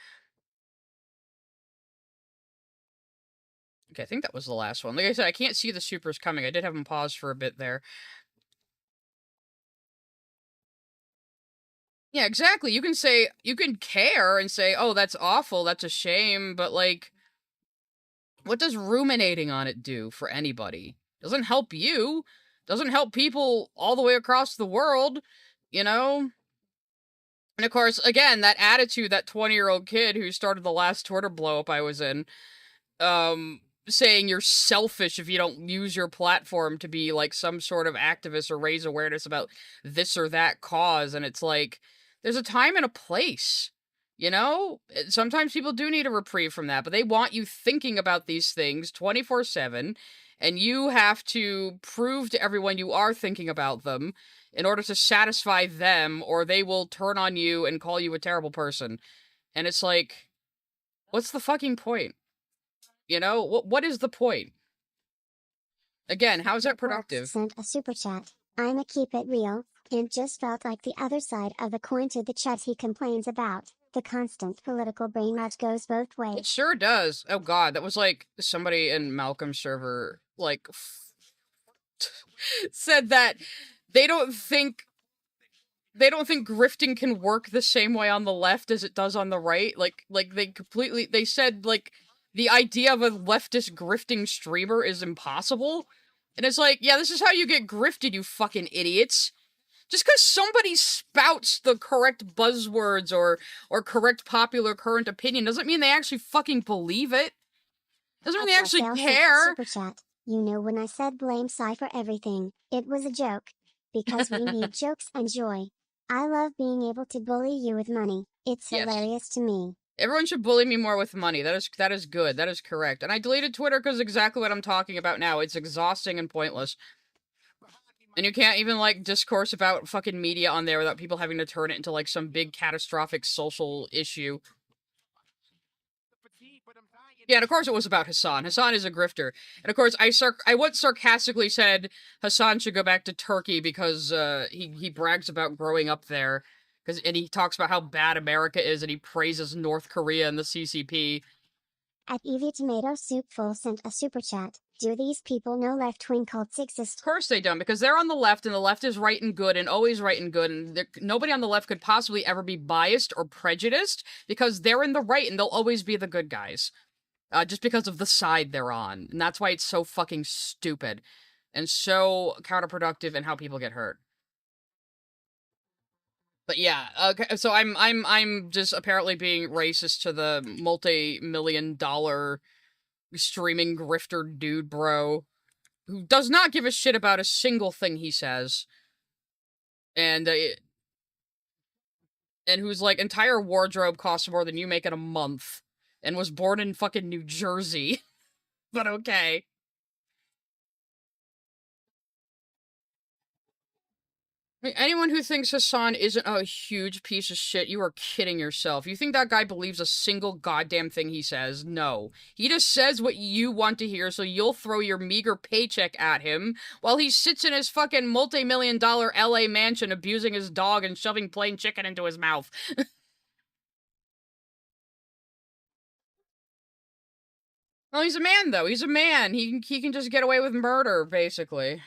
Okay, I think that was the last one. Like I said, I can't see the supers coming. I did have them paused for a bit there. Yeah, exactly. You can care and say, oh, that's awful, that's a shame, but like, what does ruminating on it do for anybody? Doesn't help you. Doesn't help people all the way across the world, you know? And of course, again, that attitude, that 20-year-old kid who started the last Twitter blow-up I was in, saying you're selfish if you don't use your platform to be like some sort of activist or raise awareness about this or that cause. And it's like, there's a time and a place, you know? Sometimes people do need a reprieve from that, but they want you thinking about these things 24/7, and you have to prove to everyone you are thinking about them in order to satisfy them, or they will turn on you and call you a terrible person. And it's like, what's the fucking point? You know, what is the point? Again, how is that productive? Sent a super chat. I'm a keep it real, and just felt like the other side of the coin to the chat he complains about. The constant political brain rot goes both ways. It sure does. Oh god, that was like somebody in Malcolm's server, like, said that they don't think grifting can work the same way on the left as it does on the right. Like they said, like, the idea of a leftist grifting streamer is impossible. And it's like, yeah, this is how you get grifted, you fucking idiots. Just because somebody spouts the correct buzzwords or correct popular current opinion doesn't mean they actually fucking believe it. Doesn't mean they actually care. Super chat. You know, when I said blame Sai for everything, it was a joke. Because we need jokes and joy. I love being able to bully you with money. It's hilarious to me. Everyone should bully me more with money. That is good. That is correct. And I deleted Twitter because exactly what I'm talking about now. It's exhausting and pointless. And you can't even, like, discourse about fucking media on there without people having to turn it into, like, some big catastrophic social issue. Yeah, and of course it was about Hassan. Hassan is a grifter. And of course, I once sarcastically said Hassan should go back to Turkey because he brags about growing up there. And he talks about how bad America is, and he praises North Korea and the CCP. At Evie Tomato Soup Full sent a super chat. Do these people know left-wing cults exist? Of course they don't, because they're on the left, and the left is right and good, and always right and good, and nobody on the left could possibly ever be biased or prejudiced, because they're in the right, and they'll always be the good guys. Just because of the side they're on. And that's why it's so fucking stupid. And so counterproductive in how people get hurt. But yeah, okay, so I'm just apparently being racist to the multi-million-dollar streaming grifter dude bro who does not give a shit about a single thing he says. And whose, like, entire wardrobe costs more than you make in a month. And was born in fucking New Jersey. But okay. I mean, anyone who thinks Hassan isn't a huge piece of shit, you are kidding yourself. You think that guy believes a single goddamn thing he says? No. He just says what you want to hear, so you'll throw your meager paycheck at him while he sits in his fucking multi-million-dollar LA mansion abusing his dog and shoving plain chicken into his mouth. Well, he's a man, though. He's a man. He can just get away with murder, basically.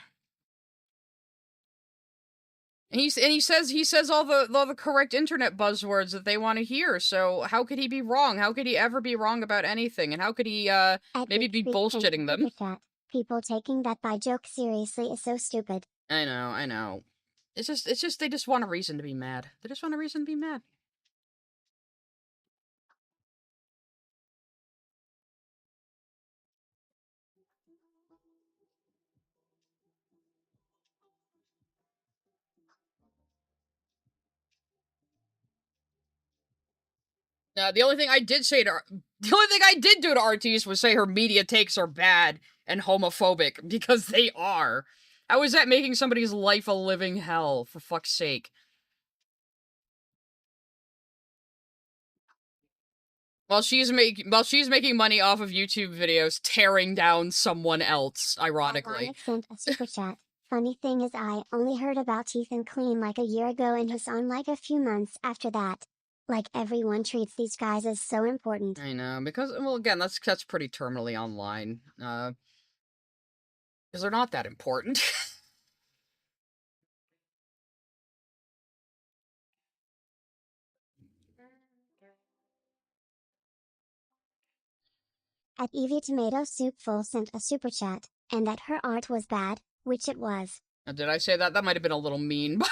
And he says all the correct internet buzzwords that they want to hear. So how could he be wrong? How could he ever be wrong about anything? And how could he maybe be bullshitting them? People taking that by joke seriously is so stupid. I know. It's just they just want a reason to be mad. They just want a reason to be mad. The only thing I did do to Artis was say her media takes are bad and homophobic, because they are. How is that making somebody's life a living hell, for fuck's sake? While she's making money off of YouTube videos tearing down someone else, ironically. Sent a super chat. Funny thing is I only heard about Teeth and Clean like a year ago and Hassan like a few months after that. Like everyone treats these guys as so important. I know, because, well, again, that's pretty terminally online. Because they're not that important. At Evie Tomato Soup Full sent a super chat, and that her art was bad, which it was. Did I say that? That might have been a little mean, but...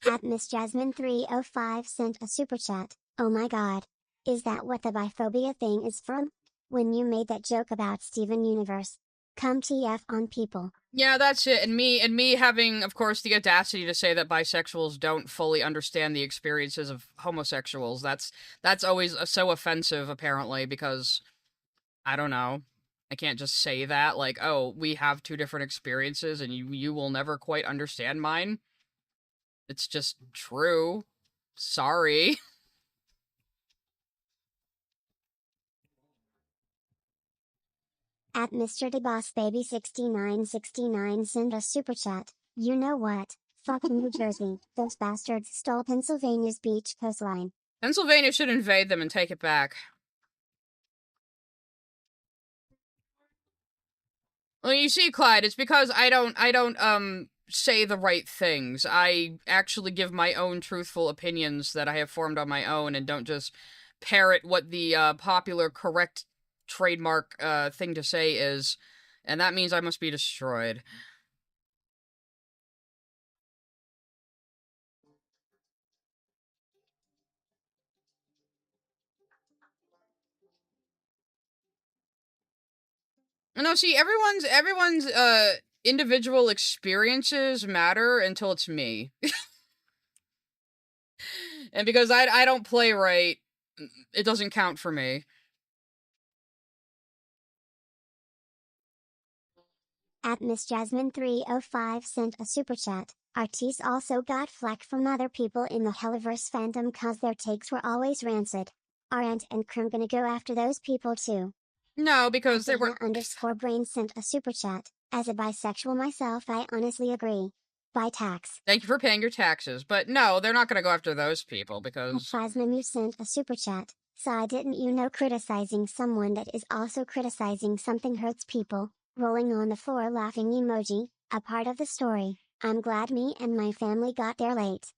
At Miss Jasmine 305 sent a super chat. Oh my god. Is that what the biphobia thing is from? When you made that joke about Steven Universe. Come TF on people. Yeah, that's it. And me having, of course, the audacity to say that bisexuals don't fully understand the experiences of homosexuals. That's always so offensive, apparently, because, I don't know. I can't just say that, like, oh, we have two different experiences and you will never quite understand mine. It's just true. Sorry. At Mr. DeBossBaby6969 send a super chat. You know what? Fucking New Jersey. Those bastards stole Pennsylvania's beach coastline. Pennsylvania should invade them and take it back. Well, you see, Clyde, it's because I don't say the right things. I actually give my own truthful opinions that I have formed on my own and don't just parrot what the popular correct trademark thing to say is, and that means I must be destroyed. No, see, everyone's individual experiences matter until it's me. And because I don't play right, it doesn't count for me. At Miss Jasmine 305 sent a super chat. Artis also got flack from other people in the Helliverse fandom cause their takes were always rancid. Aren't and Krim gonna go after those people too? No, because they were... _brain sent a super chat. As a bisexual myself, I honestly agree. By tax. Thank you for paying your taxes. But no, they're not gonna go after those people, because... Plasma Mu sent a super chat. Sigh, didn't you know criticizing someone that is also criticizing something hurts people? Rolling on the floor laughing emoji, a part of the story. I'm glad me and my family got there late.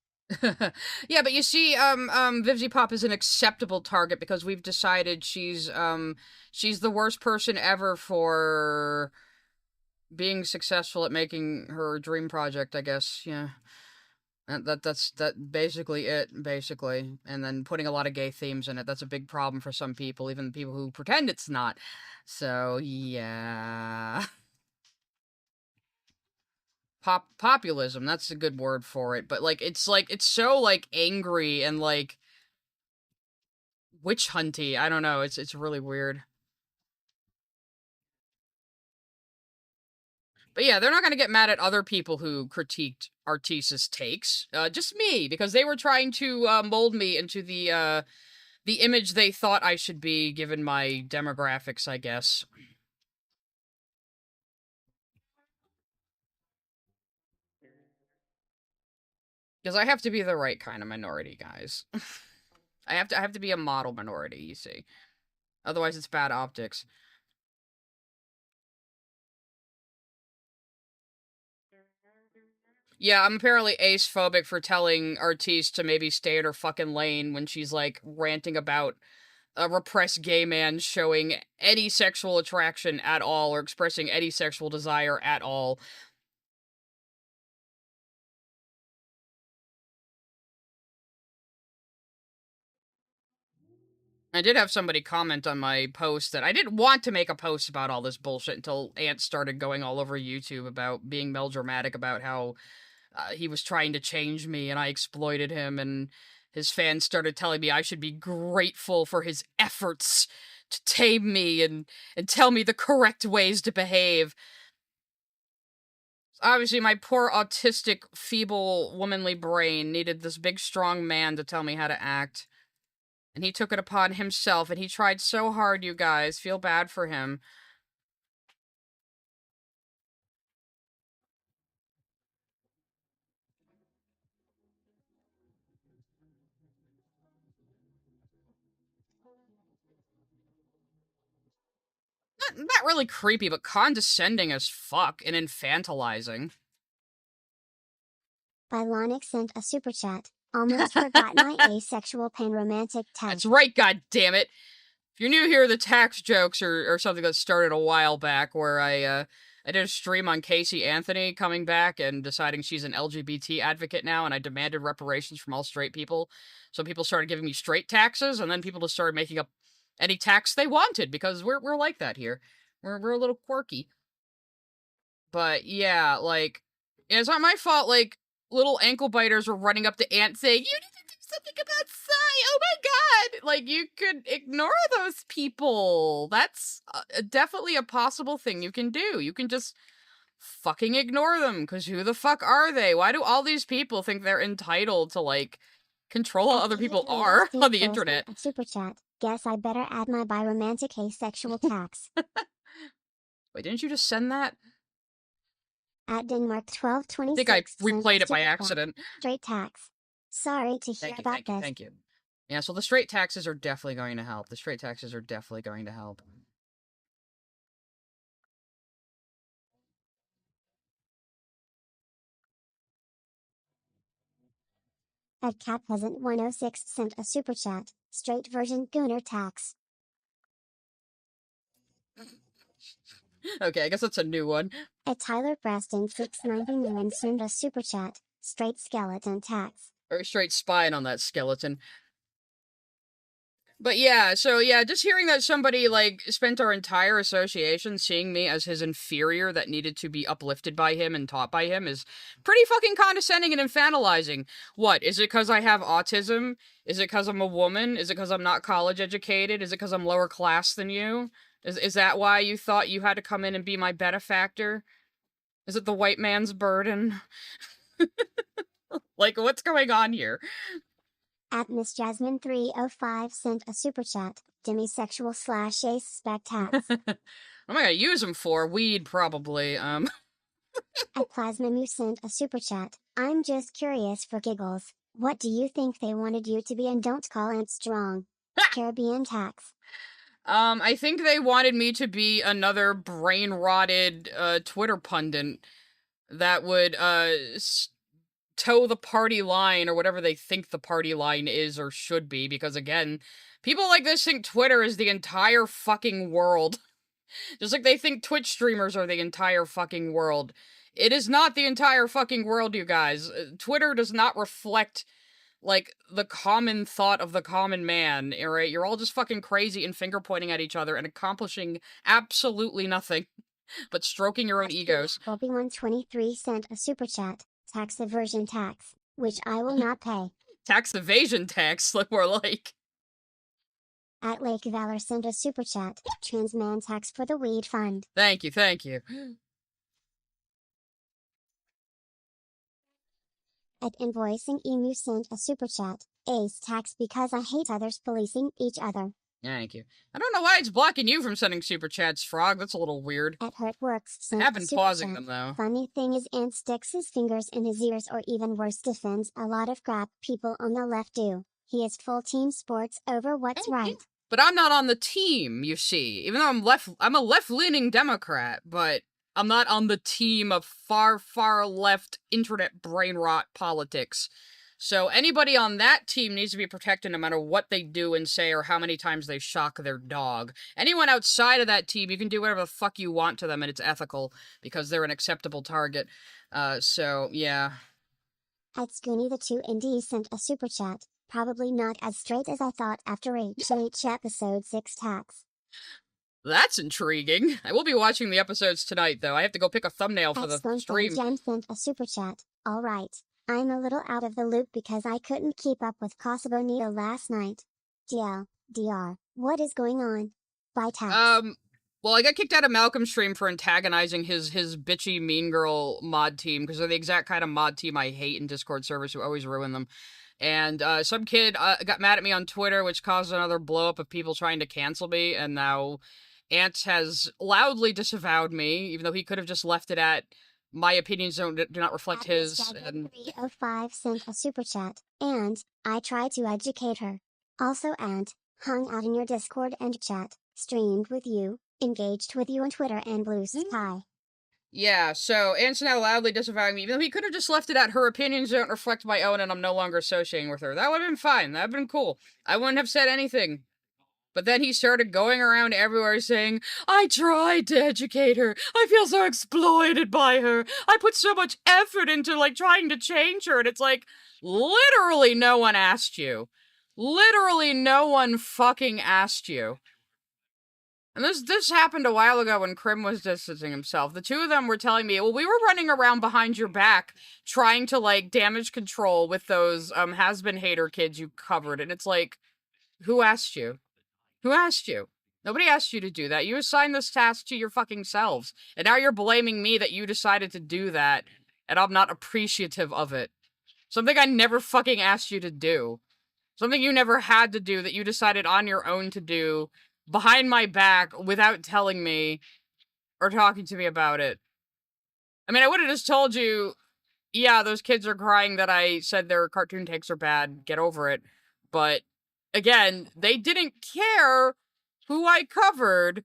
Yeah, but you see, Vivzy Pop is an acceptable target because we've decided she's the worst person ever for being successful at making her dream project, I guess. Yeah. And that's basically it, basically. And then putting a lot of gay themes in it. That's a big problem for some people, even people who pretend it's not. So, yeah. Populism, that's a good word for it. But like it's so like angry and like witch hunty. I don't know. It's really weird. But yeah, they're not going to get mad at other people who critiqued Artisa's takes. Just me, because they were trying to mold me into the image they thought I should be, given my demographics, I guess. Because I have to be the right kind of minority, guys. I have to be a model minority, you see. Otherwise, it's bad optics. Yeah, I'm apparently ace-phobic for telling Artiste to maybe stay in her fucking lane when she's, like, ranting about a repressed gay man showing any sexual attraction at all or expressing any sexual desire at all. I did have somebody comment on my post that I didn't want to make a post about all this bullshit until Ant started going all over YouTube about being melodramatic about how he was trying to change me and I exploited him, and his fans started telling me I should be grateful for his efforts to tame me and tell me the correct ways to behave. Obviously, my poor autistic, feeble, womanly brain needed this big, strong man to tell me how to act. And he took it upon himself, and he tried so hard, you guys. Feel bad for him. Not really creepy, but condescending as fuck and infantilizing. Bylonic sent a super chat. Almost forgot my asexual panromantic tag. That's right, goddammit. If you're new here, the tax jokes or something that started a while back where I did a stream on Casey Anthony coming back and deciding she's an LGBT advocate now, and I demanded reparations from all straight people. So people started giving me straight taxes, and then people just started making up any tax they wanted because we're like that here. We're a little quirky. But yeah, like it's not my fault. Like little ankle biters were running up to Ant saying, "You need to do something about Psy." Oh my god! Like you could ignore those people. That's definitely a possible thing you can do. You can just fucking ignore them. Because who the fuck are they? Why do all these people think they're entitled to like control how other people are on the internet? Super chat. Guess I better add my biromantic asexual tax. Wait, didn't you just send that? At Denmark I 1226. think I replayed it by accident. Straight tax. Sorry to hear about this. Thank you. Yeah, so the straight taxes are definitely going to help. The straight taxes are definitely going to help. At Cat Peasant 106 sent a super chat. Straight version Gooner tax. Okay, I guess that's a new one. At Tyler Preston 699 sent a super chat. Straight skeleton tax. Or straight spine on that skeleton. But yeah, so yeah, just hearing that somebody, like, spent our entire association seeing me as his inferior that needed to be uplifted by him and taught by him is pretty fucking condescending and infantilizing. What? Is it because I have autism? Is it because I'm a woman? Is it because I'm not college educated? Is it because I'm lower class than you? Is that why you thought you had to come in and be my benefactor? Is it the white man's burden? Like, what's going on here? At Miss Jasmine 305 sent a super chat. Demisexual / ace spectax. What am I gonna use them for? Weed, probably. At Plasma Mu sent a super chat. I'm just curious for giggles. What do you think they wanted you to be and don't call Ant strong? Caribbean tax. I think they wanted me to be another brain-rotted, Twitter pundit that would, toe the party line or whatever they think the party line is or should be, because again, people like this think Twitter is the entire fucking world. Just like they think Twitch streamers are the entire fucking world. It is not the entire fucking world, you guys. Twitter does not reflect, like, the common thought of the common man, alright? You're all just fucking crazy and finger pointing at each other and accomplishing absolutely nothing but stroking your own egos. Bobby123 sent a super chat. Tax aversion tax, which I will not pay. Tax evasion tax, like more like. At Lake Valor sent a super chat. Trans man tax for the weed fund. Thank you, thank you. At Invoicing Emu sent a super chat. Ace tax because I hate others policing each other. Thank you. I don't know why it's blocking you from sending super chats, Frog. That's a little weird. At Hurtworks sent I have a been super pausing chat. them, though. Funny thing is Ant sticks his fingers in his ears or even worse defends a lot of crap people on the left do. He is full team sports over what's right. But I'm not on the team, you see. Even though I'm a left-leaning Democrat, but I'm not on the team of far, far left internet brain rot politics. So anybody on that team needs to be protected no matter what they do and say or how many times they shock their dog. Anyone outside of that team, you can do whatever the fuck you want to them and it's ethical because they're an acceptable target. So, yeah. At Scoony the 2 Indie sent a super chat. Probably not as straight as I thought after HH episode 6 tax. That's intriguing. I will be watching the episodes tonight, though. I have to go pick a thumbnail for the stream. Gem sent a super chat. Alright. I'm a little out of the loop because I couldn't keep up with Kosovo Neo last night. DR, what is going on? Bye tax. Well, I got kicked out of Malcolm's stream for antagonizing his bitchy mean girl mod team, because they're the exact kind of mod team I hate in Discord servers who always ruin them. And some kid got mad at me on Twitter, which caused another blow-up of people trying to cancel me, and now Ant has loudly disavowed me, even though he could have just left it at my opinions do not reflect his. And 305 sent a super chat, and I tried to educate her. Also, Ant hung out in your Discord and chat, streamed with you, engaged with you on Twitter and Blue Sky. Yeah, so Ant's now loudly disavowing me, even though he could have just left it at her opinions don't reflect my own and I'm no longer associating with her. That would have been fine. That would have been cool. I wouldn't have said anything. But then he started going around everywhere saying, I tried to educate her. I feel so exploited by her. I put so much effort into, like, trying to change her. And it's like, literally no one asked you. Literally no one fucking asked you. And this happened a while ago when Krim was distancing himself. The two of them were telling me, well, we were running around behind your back trying to, like, damage control with those, has-been hater kids you covered. And it's like, who asked you? Who asked you? Nobody asked you to do that. You assigned this task to your fucking selves. And now you're blaming me that you decided to do that, and I'm not appreciative of it. Something I never fucking asked you to do. Something you never had to do that you decided on your own to do, behind my back, without telling me, or talking to me about it. I mean, I would have just told you, yeah, those kids are crying that I said their cartoon takes are bad, get over it. But again, they didn't care who I covered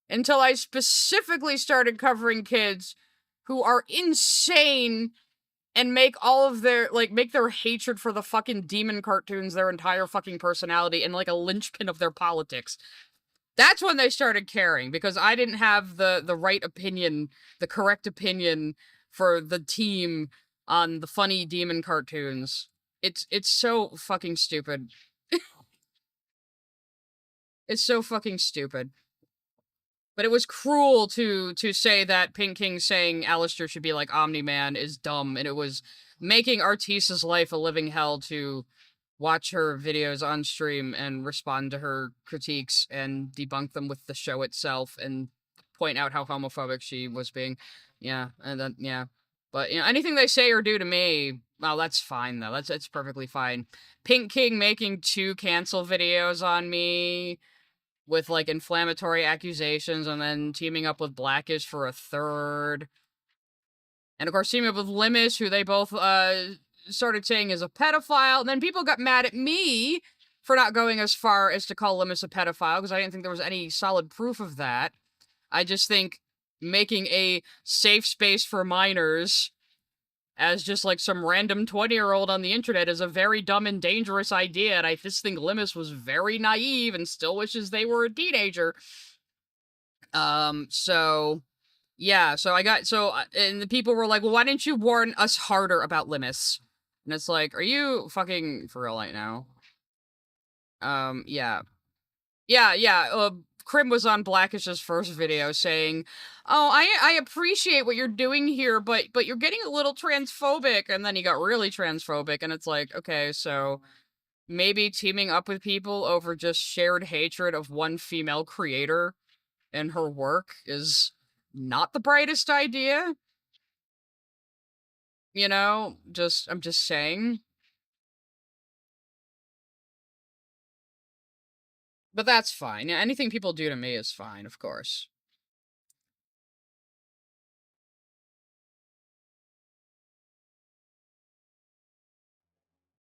until I specifically started covering kids who are insane and make all of their, like, make their hatred for the fucking demon cartoons their entire fucking personality and, like, a linchpin of their politics. That's when they started caring, because I didn't have the right opinion, the correct opinion for the team on the funny demon cartoons. It's so fucking stupid. It's so fucking stupid. But it was cruel to say that Pink King saying Alistair should be like Omni-Man is dumb, and it was making Artisa's life a living hell to watch her videos on stream and respond to her critiques and debunk them with the show itself and point out how homophobic she was being. Yeah, and then, yeah. But, you know, anything they say or do to me, well, that's fine, though. It's perfectly fine. Pink King making 2 cancel videos on me with, like, inflammatory accusations, and then teaming up with Blackish for a 3rd. And, of course, teaming up with Limish, who they both, started saying is a pedophile. And then people got mad at me for not going as far as to call Limus a pedophile, because I didn't think there was any solid proof of that. I just think making a safe space for minors as just like some random 20-year-old on the internet is a very dumb and dangerous idea, and I just think Limus was very naive and still wishes they were a teenager. So yeah, and the people were like, well, why didn't you warn us harder about Limus? And it's like, are you fucking for real right now? Yeah. Krim was on Blackish's first video saying, "Oh, I appreciate what you're doing here, but you're getting a little transphobic." And then he got really transphobic, and it's like, okay, so maybe teaming up with people over just shared hatred of one female creator and her work is not the brightest idea. You know, I'm just saying. But that's fine. Yeah, anything people do to me is fine, of course.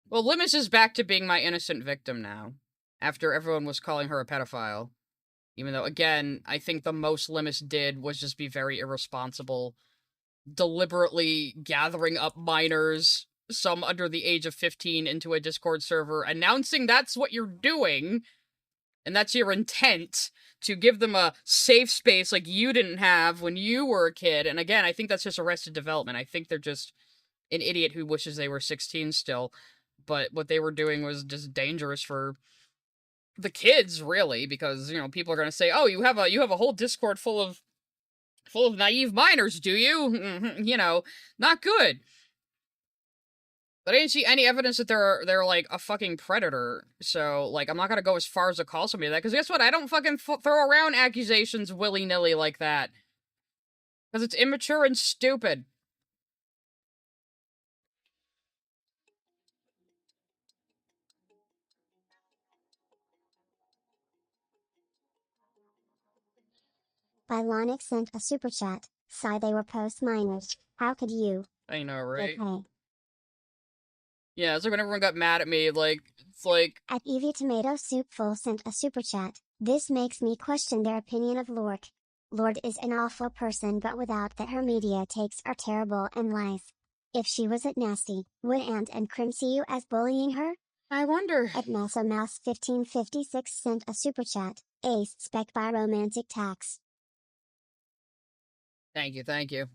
Well, Limus is back to being my innocent victim now, after everyone was calling her a pedophile. Even though, again, I think the most Limus did was just be very irresponsible, deliberately gathering up minors, some under the age of 15, into a Discord server, announcing that's what you're doing, and that's your intent, to give them a safe space like you didn't have when you were a kid. And again, I think that's just Arrested Development. I think they're just an idiot who wishes they were 16 still. But what they were doing was just dangerous for the kids, really, because, you know, people are going to say, "Oh, you have a whole Discord full of naive minors, do you?" You know, not good. But I didn't see any evidence that they're like a fucking predator. So, like, I'm not gonna go as far as to call somebody that, because guess what? I don't fucking throw around accusations willy-nilly like that. Because it's immature and stupid. Bylonic sent a super chat. Sigh, they were post minors. How could you? I know, right? Okay. Yeah, it's like when everyone got mad at me, like, it's like... At Evie Tomato Soup Full sent a super chat. This makes me question their opinion of Lork. Lord is an awful person, but without that her media takes are terrible and lies. If she wasn't nasty, would Ant and Crim see you as bullying her? I wonder. At Mouse 1556 sent a super chat. Ace spec by romantic tax. Thank you, thank you.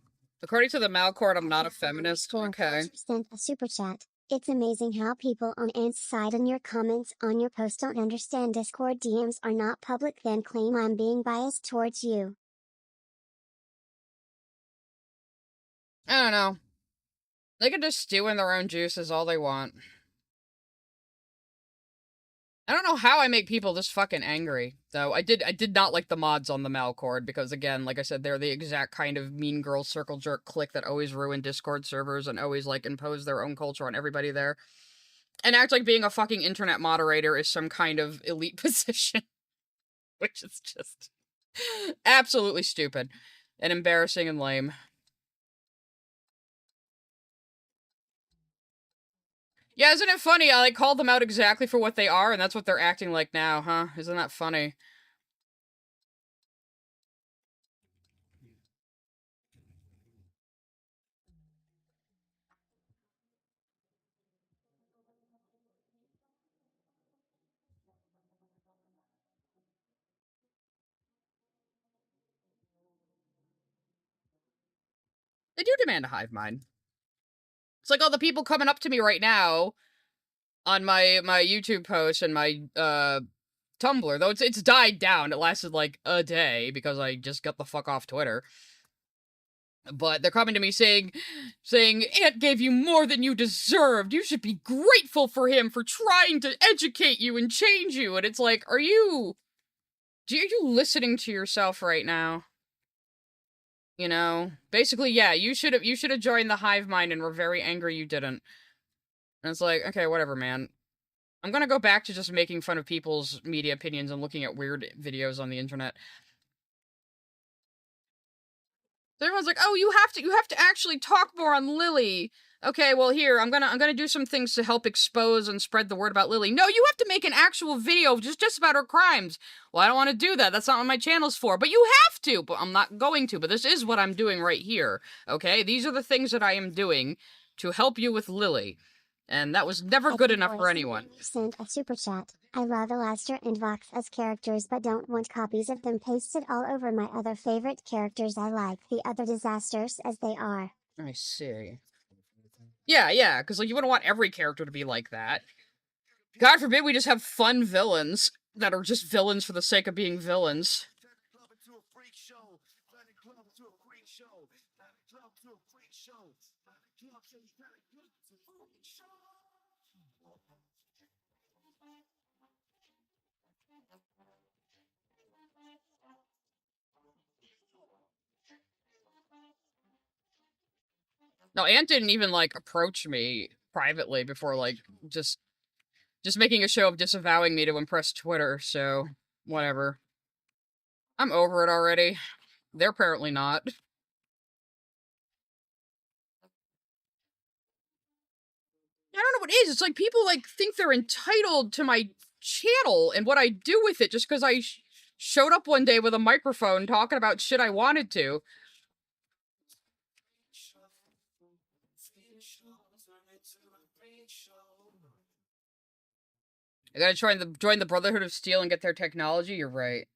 According to the Malcord, I'm not a feminist. Okay. Sent a super chat. It's amazing how people on Ant's side in your comments on your post don't understand Discord DMs are not public, then claim I'm being biased towards you. I don't know. They can just stew in their own juices all they want. I don't know how I make people this fucking angry, though. I did not like the mods on the Malcord, because again, like I said, they're the exact kind of mean girl circle jerk clique that always ruin Discord servers and always, like, impose their own culture on everybody there. And act like being a fucking internet moderator is some kind of elite position. Which is just absolutely stupid and embarrassing and lame. Yeah, isn't it funny? I, like, called them out exactly for what they are, and that's what they're acting like now, huh? Isn't that funny? They do demand a hive mind. It's like all the people coming up to me right now on my YouTube post and my Tumblr, though it's died down. It lasted like a day because I just got the fuck off Twitter. But they're coming to me saying, Ant gave you more than you deserved. You should be grateful for him for trying to educate you and change you. And it's like, are you listening to yourself right now? You know, basically, yeah, you should have joined the hive mind, and we're very angry you didn't. And it's like, okay, whatever, man. I'm gonna go back to just making fun of people's media opinions and looking at weird videos on the internet. So everyone's like, oh, you have to actually talk more on Lily. okay, well here, I'm gonna do some things to help expose and spread the word about Lily. No, you have to make an actual video just about her crimes. Well, I don't want to do that. That's not what my channel's for. But you have to. But I'm not going to. But this is what I'm doing right here. Okay? These are the things that I am doing to help you with Lily. And that was never good enough for anyone. Sent a super chat. I love Alastair and Vox as characters but don't want copies of them pasted all over my other favorite characters. I like the other disasters as they are. I see. Yeah, because like you wouldn't want every character to be like that. God forbid we just have fun villains that are just villains for the sake of being villains. No, Ant didn't even, like, approach me privately before, like, just making a show of disavowing me to impress Twitter, so whatever. I'm over it already. They're apparently not. I don't know what it is. It's like people, like, think they're entitled to my channel and what I do with it just because I showed up one day with a microphone talking about shit I wanted to. I gotta join the Brotherhood of Steel and get their technology? You're right.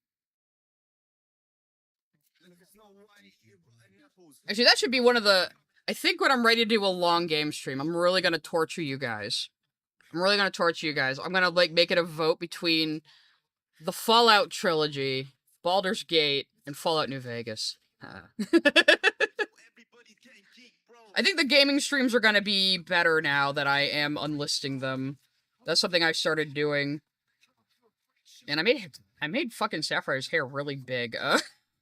Actually, that should be one of the... I think when I'm ready to do a long game stream, I'm really gonna torture you guys. I'm gonna, like, make it a vote between the Fallout trilogy, Baldur's Gate, and Fallout New Vegas. I think the gaming streams are gonna be better now that I am unlisting them. That's something I started doing. And I made fucking Sapphire's hair really big.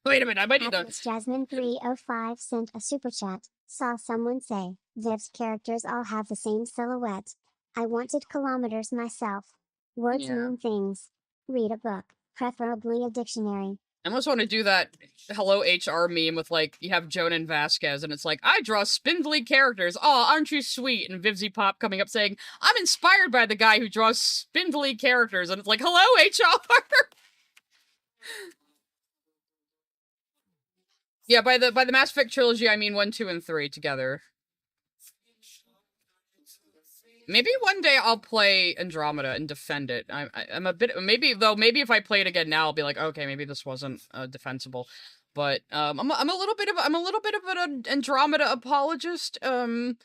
Wait a minute, I might need to... Jasmine305 sent a super chat. Saw someone say, Viv's characters all have the same silhouette. I wanted kilometers myself. Words mean things. Read a book, preferably a dictionary. I almost want to do that hello HR meme with, like, you have Joan and Vasquez, and it's like, I draw spindly characters. Aw, aren't you sweet? And Vivzy Pop coming up saying, I'm inspired by the guy who draws spindly characters. And it's like, hello, HR! Yeah, by the Mass Effect trilogy, I mean 1, 2, and 3 together. Maybe one day I'll play Andromeda and defend it. I'm a bit... Maybe if I play it again now, I'll be like, okay, maybe this wasn't defensible. But I'm a little bit of an Andromeda apologist. I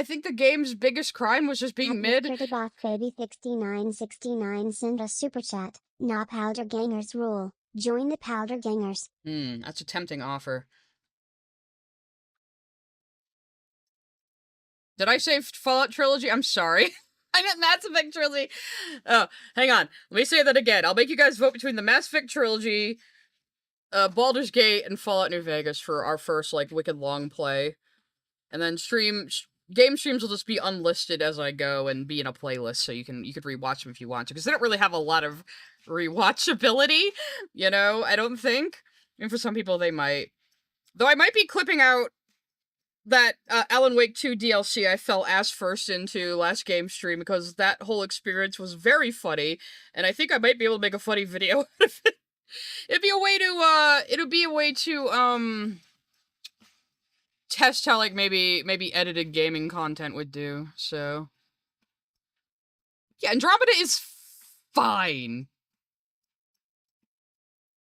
think the game's biggest crime was just being mid. Baby 6969 send a super chat. Nah, powder gangers rule. Join the powder gangers. That's a tempting offer. Did I say Fallout trilogy? I'm sorry. I meant Mass Effect trilogy. Oh, hang on. Let me say that again. I'll make you guys vote between the Mass Effect trilogy, Baldur's Gate, and Fallout New Vegas for our first, like, wicked long play. And then game streams will just be unlisted as I go and be in a playlist, so you could rewatch them if you want to, because they don't really have a lot of rewatchability, you know, I don't think. I mean, for some people they might. Though I might be clipping out that Alan Wake 2 DLC I fell ass first into last game stream, because that whole experience was very funny, and I think I might be able to make a funny video out of it. It'd be a way to test how, like, maybe edited gaming content would do, so... Yeah, Andromeda is fine.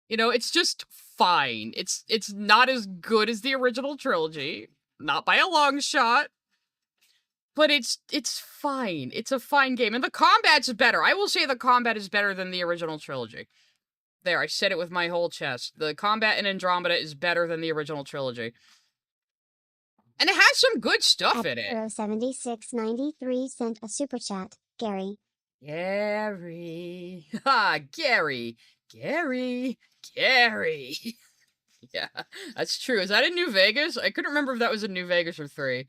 You know, it's just fine. It's not as good as the original trilogy. Not by a long shot. But it's fine. It's a fine game. And the combat's better. I will say the combat is better than the original trilogy. There, I said it with my whole chest. The combat in Andromeda is better than the original trilogy. And it has some good stuff in it. 7693 sent a super chat. Gary. Gary. Gary. Yeah, that's true. Is that in New Vegas? I couldn't remember if that was in New Vegas or 3.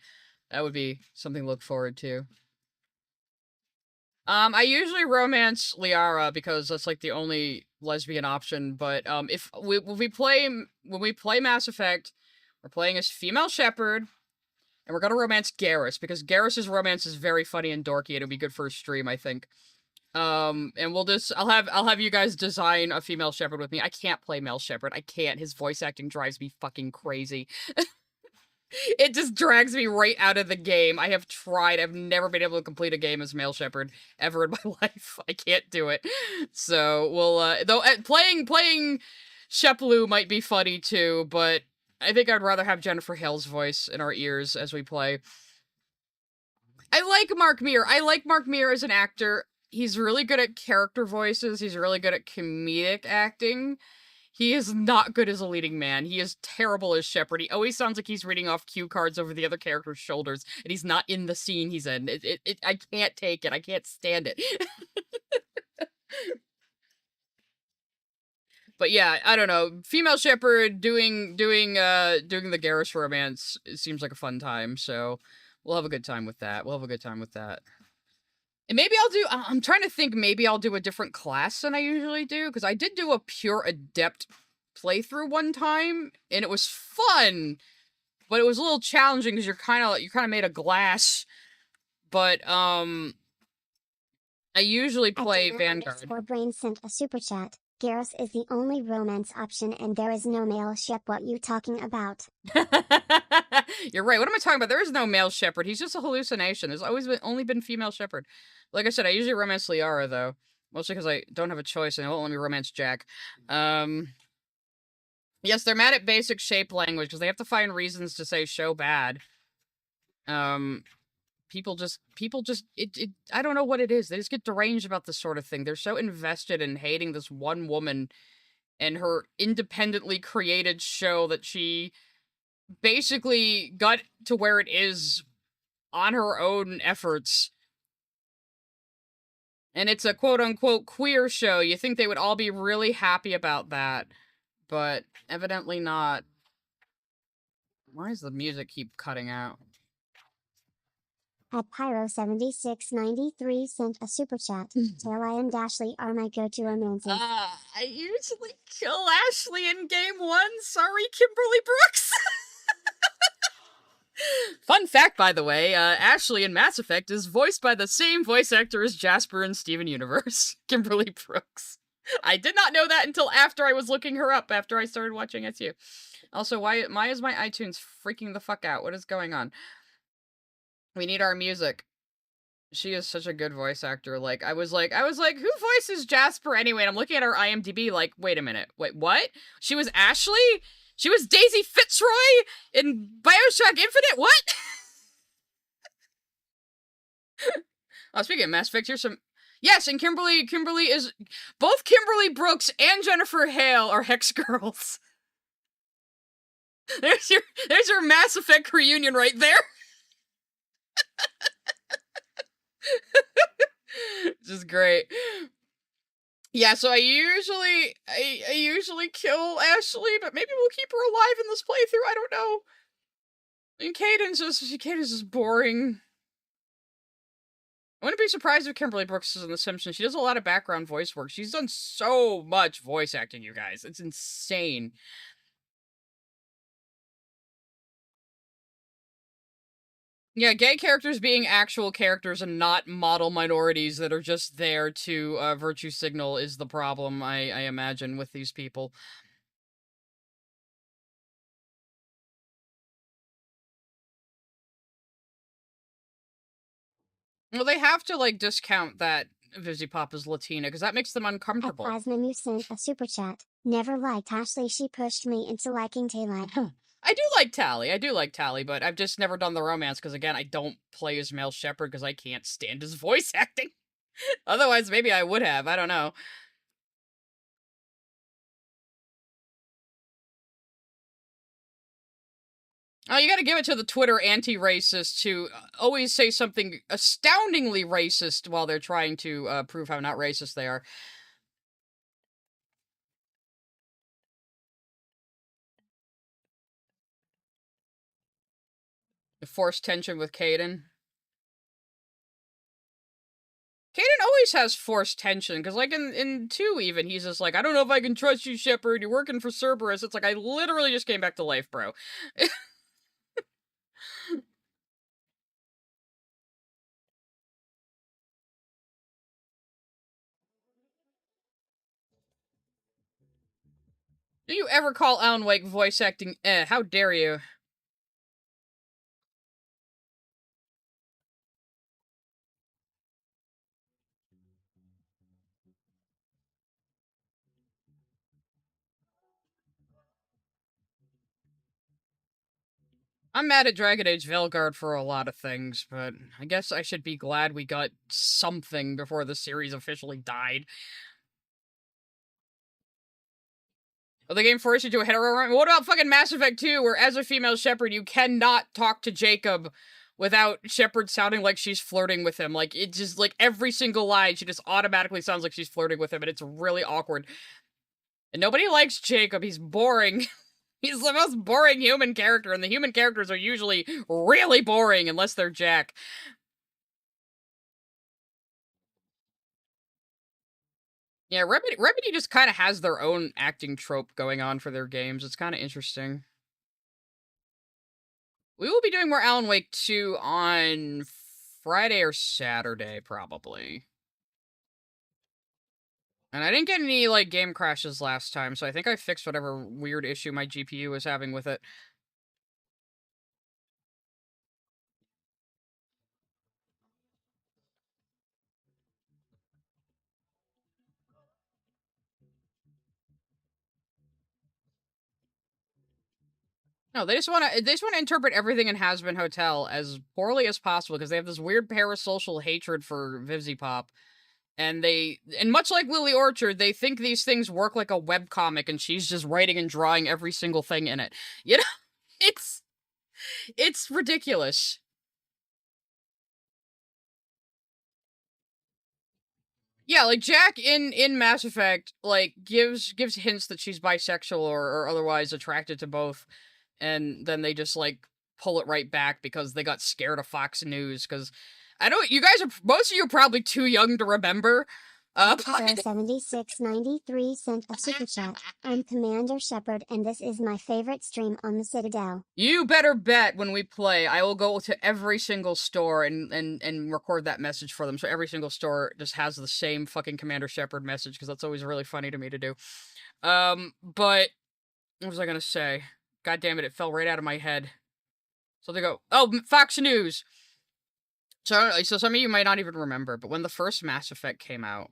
That would be something to look forward to. I usually romance Liara because that's, like, the only lesbian option, but when we play Mass Effect, we're playing as female Shepard, and And we're gonna romance Garrus, because Garrus's romance is very funny and dorky, and it'll be good for a stream, I think. And I'll have you guys design a female shepherd with me. I can't play male shepherd. I can't. His voice acting drives me fucking crazy. It just drags me right out of the game. I have tried. I've never been able to complete a game as male shepherd ever in my life. I can't do it. So though playing Sheplu might be funny too, but I think I'd rather have Jennifer Hale's voice in our ears as we play. I like Mark Meer. I like Mark Meer as an actor. He's really good at character voices. He's really good at comedic acting. He is not good as a leading man. He is terrible as Shepard. He always sounds like he's reading off cue cards over the other character's shoulders, and he's not in the scene he's in. I can't take it. I can't stand it. But yeah, I don't know. Female Shepard doing the Garrus romance, it seems like a fun time, so we'll have a good time with that. And maybe I'm trying to think, maybe I'll do a different class than I usually do, because I did do a pure adept playthrough one time, and it was fun, but it was a little challenging because you're kind of made of glass. But I usually play Vanguard. Brain sent a super chat. Garrus is the only romance option, and there is no male shep. What you talking about? You're right. What am I talking about? There is no male shepherd. He's just a hallucination. There's only been female shepherd. Like I said, I usually romance Liara, though. Mostly because I don't have a choice and it won't let me romance Jack. Yes, they're mad at basic shape language because they have to find reasons to say show bad. People just, I don't know what it is. They just get deranged about this sort of thing. They're so invested in hating this one woman and her independently created show that she basically got to where it is on her own efforts. And it's a quote-unquote queer show. You think they would all be really happy about that. But evidently not. Why does the music keep cutting out? At Pyro7693 sent a super chat. Taylor and Ashley are my go-to romances. I usually kill Ashley in game 1. Sorry, Kimberly Brooks. Fun fact, by the way, Ashley in Mass Effect is voiced by the same voice actor as Jasper in Steven Universe, Kimberly Brooks. I did not know that until after I was looking her up, after I started watching SU. Also, why is my iTunes freaking the fuck out? What is going on? We need our music. She is such a good voice actor. Like, I was like, who voices Jasper anyway? And I'm looking at her IMDb like, wait a minute. Wait, what? She was Ashley? She was Daisy Fitzroy in BioShock Infinite? What? Oh, speaking of Mass Effect, here's some... Yes, and Kimberly is... Both Kimberly Brooks and Jennifer Hale are Hex Girls. There's your Mass Effect reunion right there. Just great. Yeah, so I usually kill Ashley, but maybe we'll keep her alive in this playthrough. I don't know. And Caden's just boring. I wouldn't be surprised if Kimberly Brooks is in The Simpsons. She does a lot of background voice work. She's done so much voice acting, you guys. It's insane. Yeah, gay characters being actual characters and not model minorities that are just there to virtue signal is the problem, I imagine, with these people. Well, they have to, like, discount that Vizipop is Latina, because that makes them uncomfortable. Plasmamu sent a super chat. Never liked Ashley. She pushed me into liking Taylor. I do like Tally, but I've just never done the romance, because again, I don't play as male shepherd because I can't stand his voice acting. Otherwise, maybe I would have, I don't know. Oh, you gotta give it to the Twitter anti-racists who always say something astoundingly racist while they're trying to prove how not racist they are. Forced tension with Caden. Caden always has forced tension, because, like, in 2 even, he's just like, I don't know if I can trust you, Shepard, you're working for Cerberus. It's like, I literally just came back to life, bro. Do you ever call Alan Wake voice acting how dare you? I'm mad at Dragon Age Veilguard for a lot of things, but I guess I should be glad we got something before the series officially died. Well, the game forced you to a hetero. What about fucking Mass Effect 2, where as a female Shepard, you cannot talk to Jacob without Shepard sounding like she's flirting with him? Like, it just, like, every single line, she just automatically sounds like she's flirting with him, and it's really awkward. And nobody likes Jacob. He's boring. He's the most boring human character, and the human characters are usually really boring unless they're Jack. Yeah, Remedy just kind of has their own acting trope going on for their games. It's kind of interesting. We will be doing more Alan Wake 2 on Friday or Saturday, probably. And I didn't get any, like, game crashes last time, so I think I fixed whatever weird issue my GPU was having with it. No, they just want to interpret everything in Hazbin Hotel as poorly as possible because they have this weird parasocial hatred for Vivziepop. And much like Lily Orchard, they think these things work like a webcomic and she's just writing and drawing every single thing in it. You know, it's ridiculous. Yeah, like Jack in Mass Effect, like gives hints that she's bisexual or otherwise attracted to both, and then they just like pull it right back because they got scared of Fox News. Because I don't, you guys are most of you are probably too young to remember. Pro 7693 sent a super chat. I'm Commander Shepard, and this is my favorite stream on the Citadel. You better bet when we play, I will go to every single store and record that message for them. So every single store just has the same fucking Commander Shepard message because that's always really funny to me to do. But what was I gonna say? God damn it! It fell right out of my head. So they go, oh, Fox News. So some of you might not even remember, but when the first Mass Effect came out,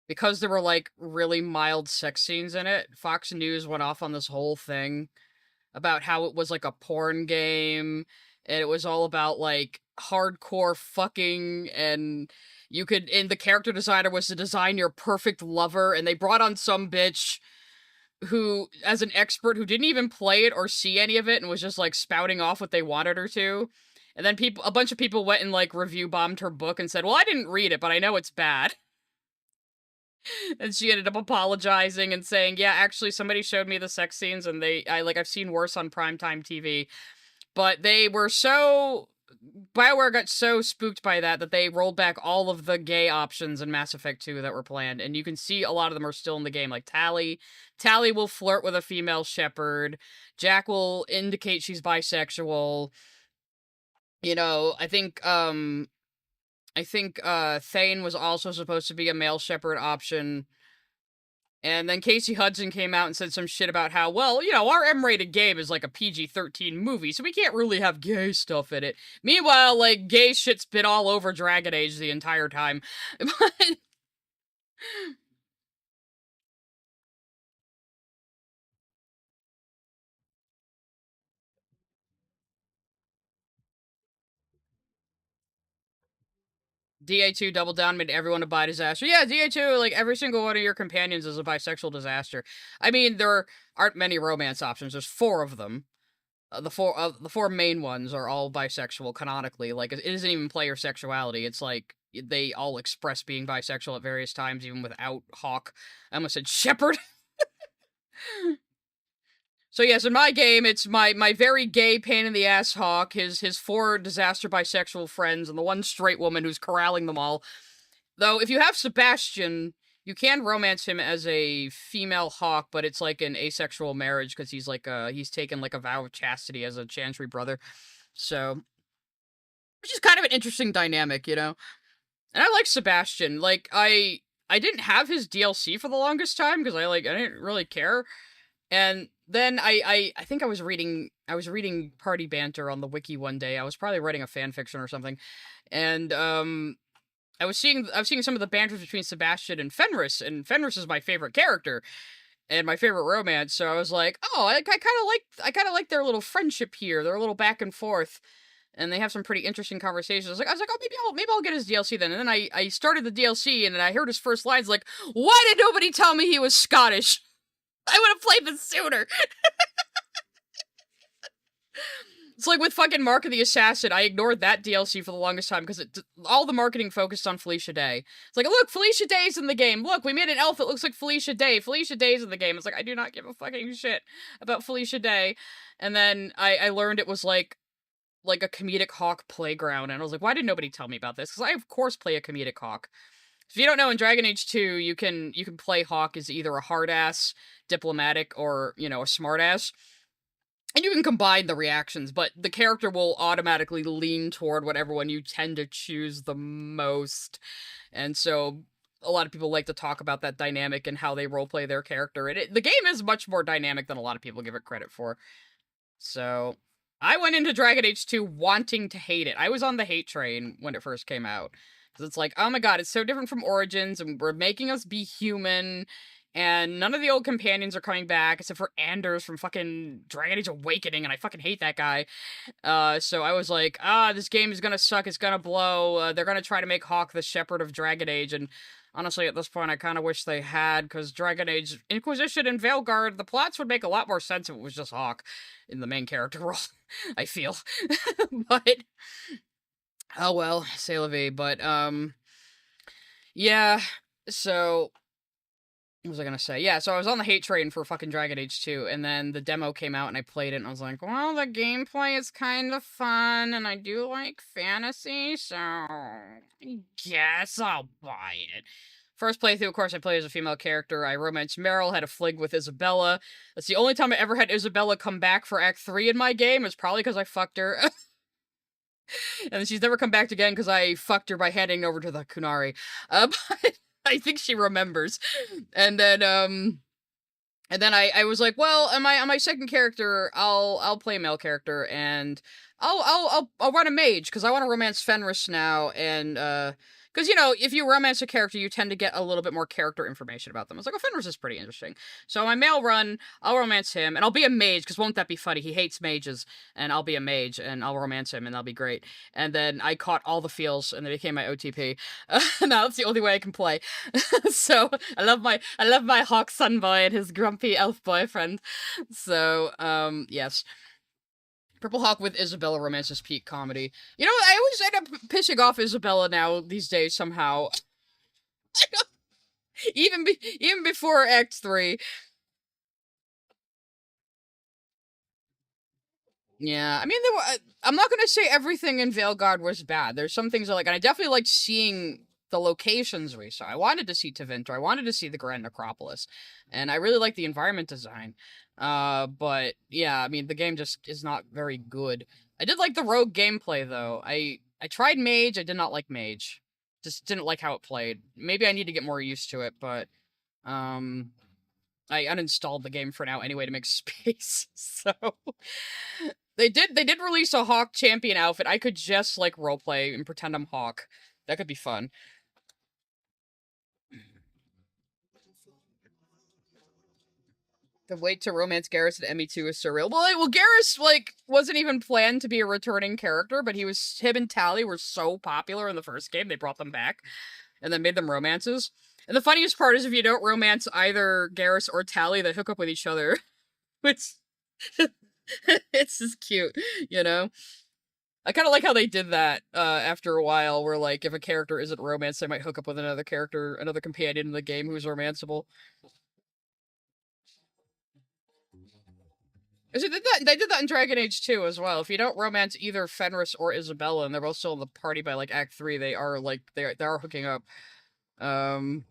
because there were like really mild sex scenes in it, Fox News went off on this whole thing about how it was like a porn game and it was all about like hardcore fucking and the character designer was to design your perfect lover, and they brought on some bitch who as an expert who didn't even play it or see any of it and was just like spouting off what they wanted her to. And then a bunch of people went and like review bombed her book and said, well, I didn't read it, but I know it's bad. And she ended up apologizing and saying, yeah, actually somebody showed me the sex scenes and I've seen worse on primetime TV. But BioWare got so spooked by that they rolled back all of the gay options in Mass Effect 2 that were planned. And you can see a lot of them are still in the game. Like Tally will flirt with a female Shepard. Jack will indicate she's bisexual. You know, I think Thane was also supposed to be a male Shepard option. And then Casey Hudson came out and said some shit about how, well, you know, our M-rated game is like a PG-13 movie, so we can't really have gay stuff in it. Meanwhile, like, gay shit's been all over Dragon Age the entire time. But DA2 Double Down made everyone a bi disaster. Yeah, DA2, like, every single one of your companions is a bisexual disaster. I mean, there aren't many romance options. There's 4 of them. The four main ones are all bisexual canonically. Like, it isn't even player sexuality. It's like they all express being bisexual at various times, even without Hawk. I almost said Shepard. So yes, in my game, it's my very gay pain in the ass Hawk, his 4 disaster bisexual friends, and the one straight woman who's corralling them all. Though, if you have Sebastian, you can romance him as a female Hawk, but it's like an asexual marriage because he's taken like a vow of chastity as a Chantry brother. So, which is kind of an interesting dynamic, you know? And I like Sebastian. Like, I didn't have his DLC for the longest time because I didn't really care. And then I think I was reading party banter on the wiki one day. I was probably writing a fan fiction or something, and I was seeing some of the banters between Sebastian and Fenris is my favorite character and my favorite romance. So I was like, oh, I kind of like their little friendship here, their little back and forth, and they have some pretty interesting conversations. I was like, oh, maybe I'll get his DLC then. And then I started the DLC, and then I heard his first lines like, why did nobody tell me he was Scottish? I would have played this sooner. It's like with fucking Mark of the Assassin, I ignored that DLC for the longest time because all the marketing focused on Felicia Day. It's like, look, Felicia Day's in the game. Look, we made an elf that looks like Felicia Day. Felicia Day's in the game. It's like, I do not give a fucking shit about Felicia Day. And then I learned it was like a comedic hawk playground, and I was like, why did nobody tell me about this? Because I of course play a comedic hawk. If you don't know, in Dragon Age 2, you can play Hawk as either a hard ass, diplomatic, or, a smart ass. And you can combine the reactions, but the character will automatically lean toward whatever one you tend to choose the most. And so a lot of people like to talk about that dynamic and how they roleplay their character. And the game is much more dynamic than a lot of people give it credit for. So I went into Dragon Age 2 wanting to hate it. I was on the hate train when it first came out. Because it's like, oh my god, it's so different from Origins, and we're making us be human, and none of the old companions are coming back, except for Anders from fucking Dragon Age Awakening, and I fucking hate that guy. So I was like, this game is gonna suck, it's gonna blow, they're gonna try to make Hawk the Shepherd of Dragon Age, and honestly, at this point, I kind of wish they had, because Dragon Age Inquisition and Veilguard, the plots would make a lot more sense if it was just Hawk in the main character role, I feel. But oh well, c'est la vie. But yeah. So what was I gonna say? Yeah, so I was on the hate train for fucking Dragon Age 2, and then the demo came out and I played it, and I was like, well, the gameplay is kind of fun, and I do like fantasy, so I guess I'll buy it. First playthrough, of course, I played as a female character. I romanced Meryl, had a flig with Isabella. That's the only time I ever had Isabella come back for Act 3 in my game. It's probably because I fucked her. And she's never come back again because I fucked her by handing over to the Kunari. But I think she remembers. And then I was like, well, on my second character, I'll play a male character, and I'll run a mage because I want to romance Fenris now, and because if you romance a character, you tend to get a little bit more character information about them. I was like, oh, Fenris is pretty interesting. So my male run, I'll romance him, and I'll be a mage because won't that be funny? He hates mages, and I'll be a mage, and I'll romance him, and that'll be great. And then I caught all the feels, and they became my OTP. Now that's the only way I can play. So I love my hawk sun boy and his grumpy elf boyfriend. So yes. Purple Hawk with Isabella romance is peak comedy. I always end up pissing off Isabella now these days somehow. even before Act 3. Yeah, I mean, I'm not gonna say everything in Veilguard was bad. There's some things I like, and I definitely liked seeing the locations we saw. I wanted to see Tevinter. I wanted to see the Grand Necropolis, and I really like the environment design. But yeah, I mean, the game just is not very good. I did like the rogue gameplay though. I tried Mage. I did not like Mage. Just didn't like how it played. Maybe I need to get more used to it, but I uninstalled the game for now anyway to make space. So they did release a Hawk champion outfit. I could just like roleplay and pretend I'm Hawk. That could be fun. The wait to romance Garrus at ME2 is surreal. Well, Garrus, wasn't even planned to be a returning character, but him and Tally were so popular in the first game, they brought them back, and then made them romances. And the funniest part is if you don't romance either Garrus or Tally, they hook up with each other. Which, it's just cute, I kind of like how they did that, after a while, where, if a character isn't romance, they might hook up with another character, another companion in the game who's romanceable. They did that in Dragon Age 2 as well. If you don't romance either Fenris or Isabella, and they're both still in the party by Act 3, they are hooking up. And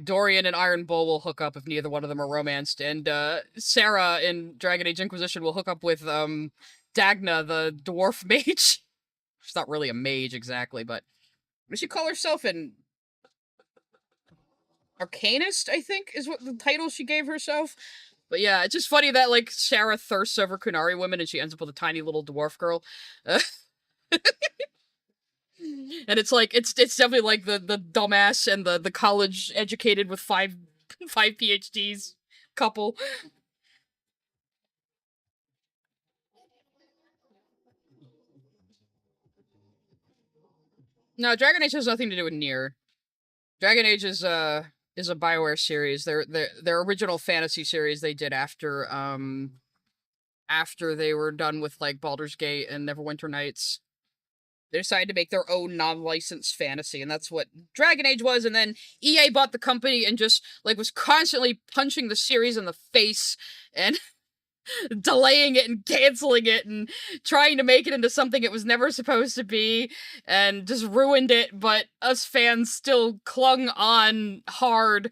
Dorian and Iron Bull will hook up if neither one of them are romanced, and Sarah in Dragon Age Inquisition will hook up with Dagna, the dwarf mage. She's not really a mage exactly, but what does she call herself? An Arcanist, I think, is what the title she gave herself. But yeah, it's just funny that like Sarah thirsts over Kunari women and she ends up with a tiny little dwarf girl. And it's like it's definitely like the dumbass and the college educated with five PhDs couple. No, Dragon Age has nothing to do with Nier. Dragon Age is a BioWare series. Their original fantasy series they did after they were done with like Baldur's Gate and Neverwinter Nights. They decided to make their own non-licensed fantasy, and that's what Dragon Age was. And then EA bought the company and just like was constantly punching the series in the face and delaying it and canceling it and trying to make it into something it was never supposed to be and just ruined it. But us fans still clung on hard,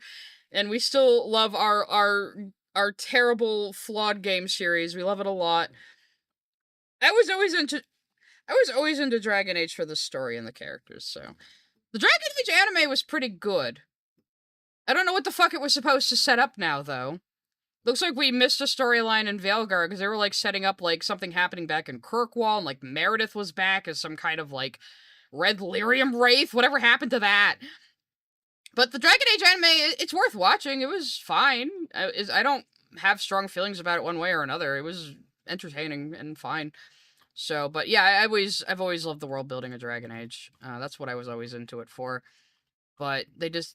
and we still love our terrible flawed game series. We love it a lot. I was always into I was always into Dragon Age for the story and the characters, so. The Dragon Age anime was pretty good. I don't know what the fuck it was supposed to set up now, though. Looks like we missed a storyline in Veilguard, because they were, like, setting up, like, something happening back in Kirkwall, and, like, Meredith was back as some kind of, like, red lyrium wraith. Whatever happened to that? But the Dragon Age anime, it's worth watching. It was fine. I don't have strong feelings about it one way or another. It was entertaining and fine. So, but yeah, I've always loved the world building of Dragon Age. That's what I was always into it for. But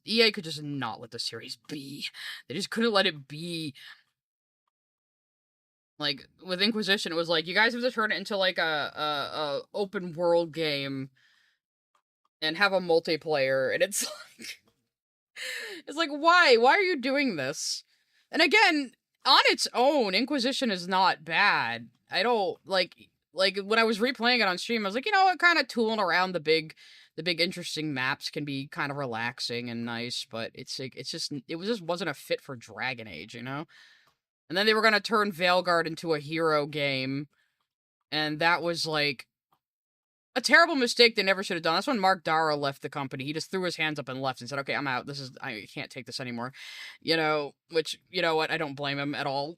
EA could just not let the series be. They just couldn't let it be. Like with Inquisition, it was like you guys have to turn it into like a open world game and have a multiplayer, and it's like it's like why are you doing this? And again, on its own, Inquisition is not bad. I don't like when I was replaying it on stream, I was like, you know what, kind of tooling around the big interesting maps can be kind of relaxing and nice, but it's like it just wasn't a fit for Dragon Age, you know? And then they were gonna turn Veilguard into a hero game, and that was like a terrible mistake they never should have done. That's when Mark Dara left the company. He just threw his hands up and left and said, okay, I'm out. I can't take this anymore. You know, which, you know what, I don't blame him at all.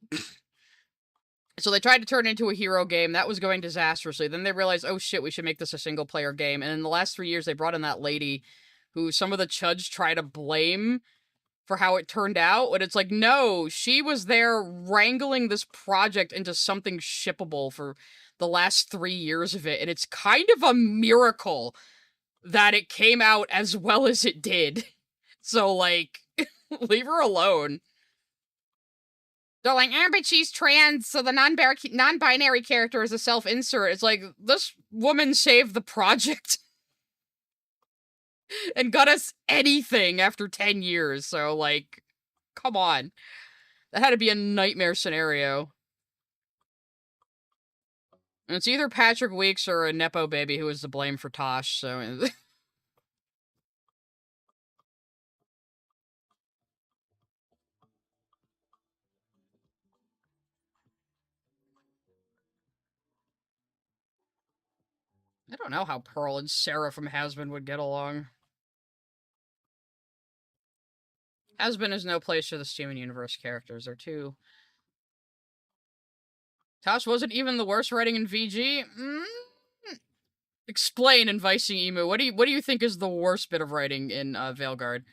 So they tried to turn it into a hero game. That was going disastrously. Then they realized, oh shit, we should make this a single-player game. And in the last 3 years, they brought in that lady who some of the chuds try to blame for how it turned out. But it's like, no, she was there wrangling this project into something shippable for the last 3 years of it. And it's kind of a miracle that it came out as well as it did. So, like, leave her alone. They're like, but she's trans, so the non-binary character is a self-insert. It's like, this woman saved the project and got us anything after 10 years, so, like, come on. That had to be a nightmare scenario. And it's either Patrick Weeks or a Nepo baby who was to blame for Tosh, so... I don't know how Pearl and Sarah from Hasbin would get along. Hasbin is no place for the Steven Universe characters. They're too... Tosh wasn't even the worst writing in VG? Explain, Invising Emu. What do you think is the worst bit of writing in Veilguard?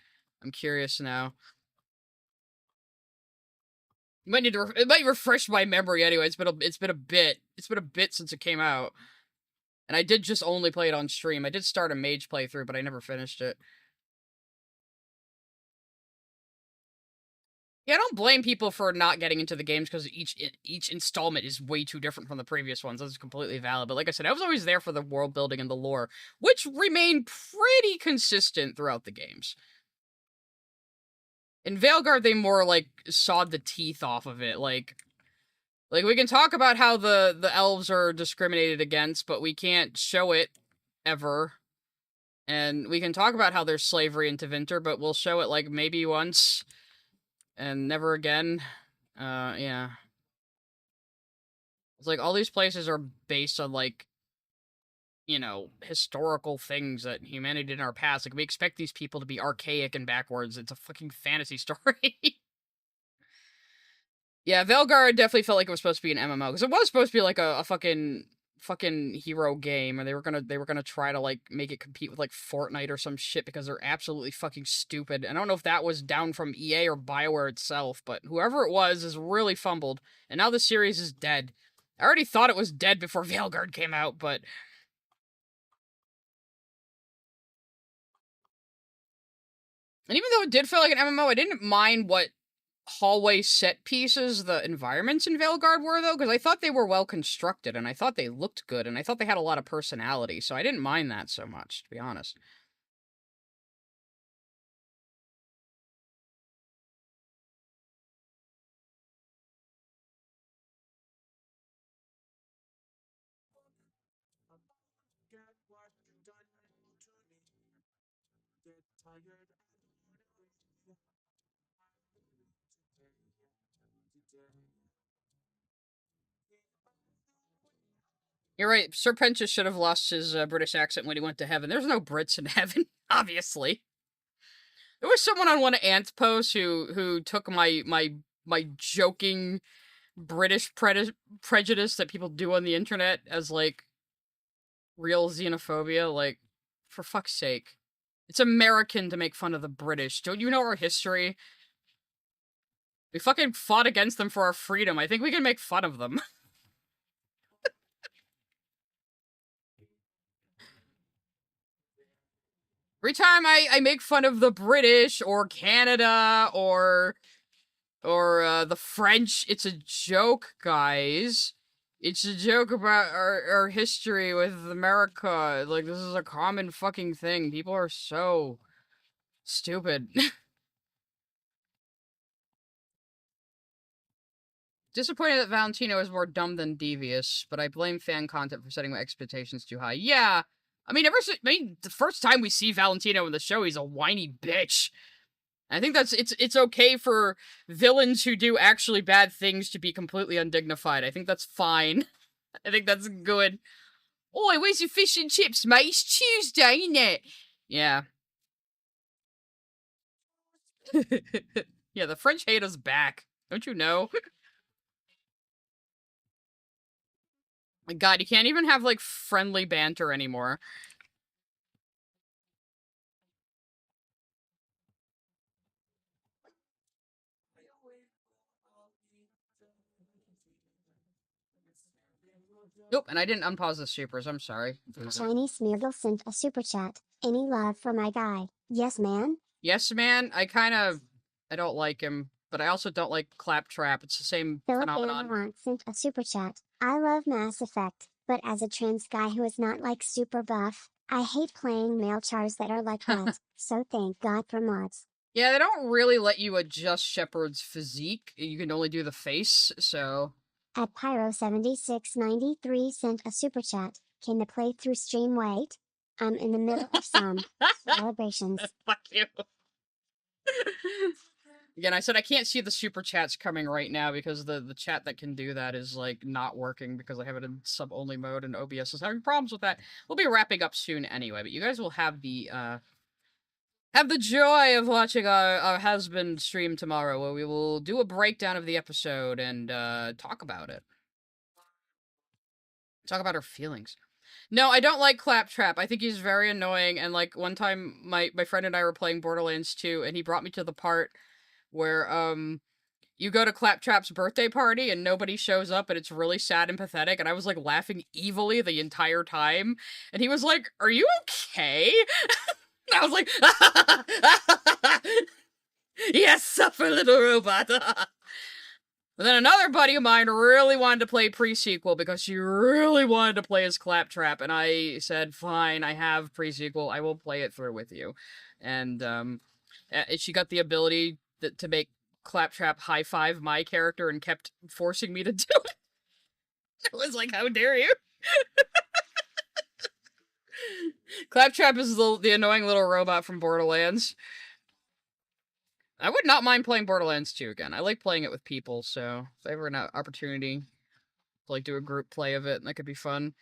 I'm curious now. It might refresh my memory anyway. It's been a bit since it came out. And I did just only play it on stream. I did start a mage playthrough, but I never finished it. Yeah, I don't blame people for not getting into the games because each installment is way too different from the previous ones. That's completely valid. But like I said, I was always there for the world building and the lore, which remained pretty consistent throughout the games. In Veilguard, they more like sawed the teeth off of it. Like we can talk about how the elves are discriminated against, but we can't show it ever. And we can talk about how there's slavery in Tevinter, but we'll show it like maybe once and never again. Yeah. It's like all these places are based on like, you know, historical things that humanity did in our past. Like we expect these people to be archaic and backwards. It's a fucking fantasy story. Yeah, Veilguard definitely felt like it was supposed to be an MMO because it was supposed to be like a fucking hero game, and they were gonna try to like make it compete with like Fortnite or some shit because they're absolutely fucking stupid. And I don't know if that was down from EA or BioWare itself, but whoever it was is really fumbled, and now the series is dead. I already thought it was dead before Veilguard came out, but and even though it did feel like an MMO, I didn't mind what hallway set pieces the environments in Veilguard were, though, because I thought they were well constructed, and I thought they looked good, and I thought they had a lot of personality, so I didn't mind that so much, to be honest. You're right, Sir Pentious should have lost his British accent when he went to heaven. There's no Brits in heaven, obviously. There was someone on one of Ant's posts who took my joking British prejudice that people do on the internet as, like, real xenophobia. Like, for fuck's sake. It's American to make fun of the British. Don't you know our history? We fucking fought against them for our freedom. I think we can make fun of them. Every time I make fun of the British or Canada or the French, it's a joke, guys. It's a joke about our history with America. Like, this is a common fucking thing. People are so stupid. Disappointed that Valentino is more dumb than devious, but I blame fan content for setting my expectations too high. Yeah, I mean, the first time we see Valentino in the show, he's a whiny bitch. I think it's okay for villains who do actually bad things to be completely undignified. I think that's fine. I think that's good. Oi, where's your fish and chips, mate? It's Tuesday, isn't it? Yeah. Yeah, the French hate us back. Don't you know? My God, you can't even have, like, friendly banter anymore. Nope, and I didn't unpause the supers. I'm sorry. Shiny Smeargle sent a super chat. Any love for my guy? Yes, man? Yes, man. I don't like him, but I also don't like Claptrap. It's the same Philip phenomenon. Amarant sent a super chat. I love Mass Effect, but as a trans guy who is not like super buff, I hate playing male chars that are like that, so thank God for mods. Yeah, they don't really let you adjust Shepard's physique. You can only do the face, so... At Pyro7693 sent a super chat. Can the playthrough stream wait? I'm in the middle of some celebrations. Fuck you. Again, I said I can't see the super chats coming right now because the chat that can do that is, like, not working because I have it in sub-only mode and OBS is having problems with that. We'll be wrapping up soon anyway, but you guys will have the joy of watching our husband stream tomorrow where we will do a breakdown of the episode and talk about it. Talk about our feelings. No, I don't like Claptrap. I think he's very annoying, and, like, one time my friend and I were playing Borderlands 2 and he brought me to the part where you go to Claptrap's birthday party and nobody shows up and it's really sad and pathetic, and I was, like, laughing evilly the entire time, and he was like, "Are you okay?" And I was like, "Yes, suffer, little robot." But then another buddy of mine really wanted to play pre-sequel because she really wanted to play as Claptrap, and I said, "Fine, I have pre-sequel. I will play it through with you." And she got the ability to make Claptrap high-five my character and kept forcing me to do it. I was like, "How dare you?" Claptrap is the annoying little robot from Borderlands. I would not mind playing Borderlands 2 again. I like playing it with people, so if ever an opportunity to, like, do a group play of it, that could be fun.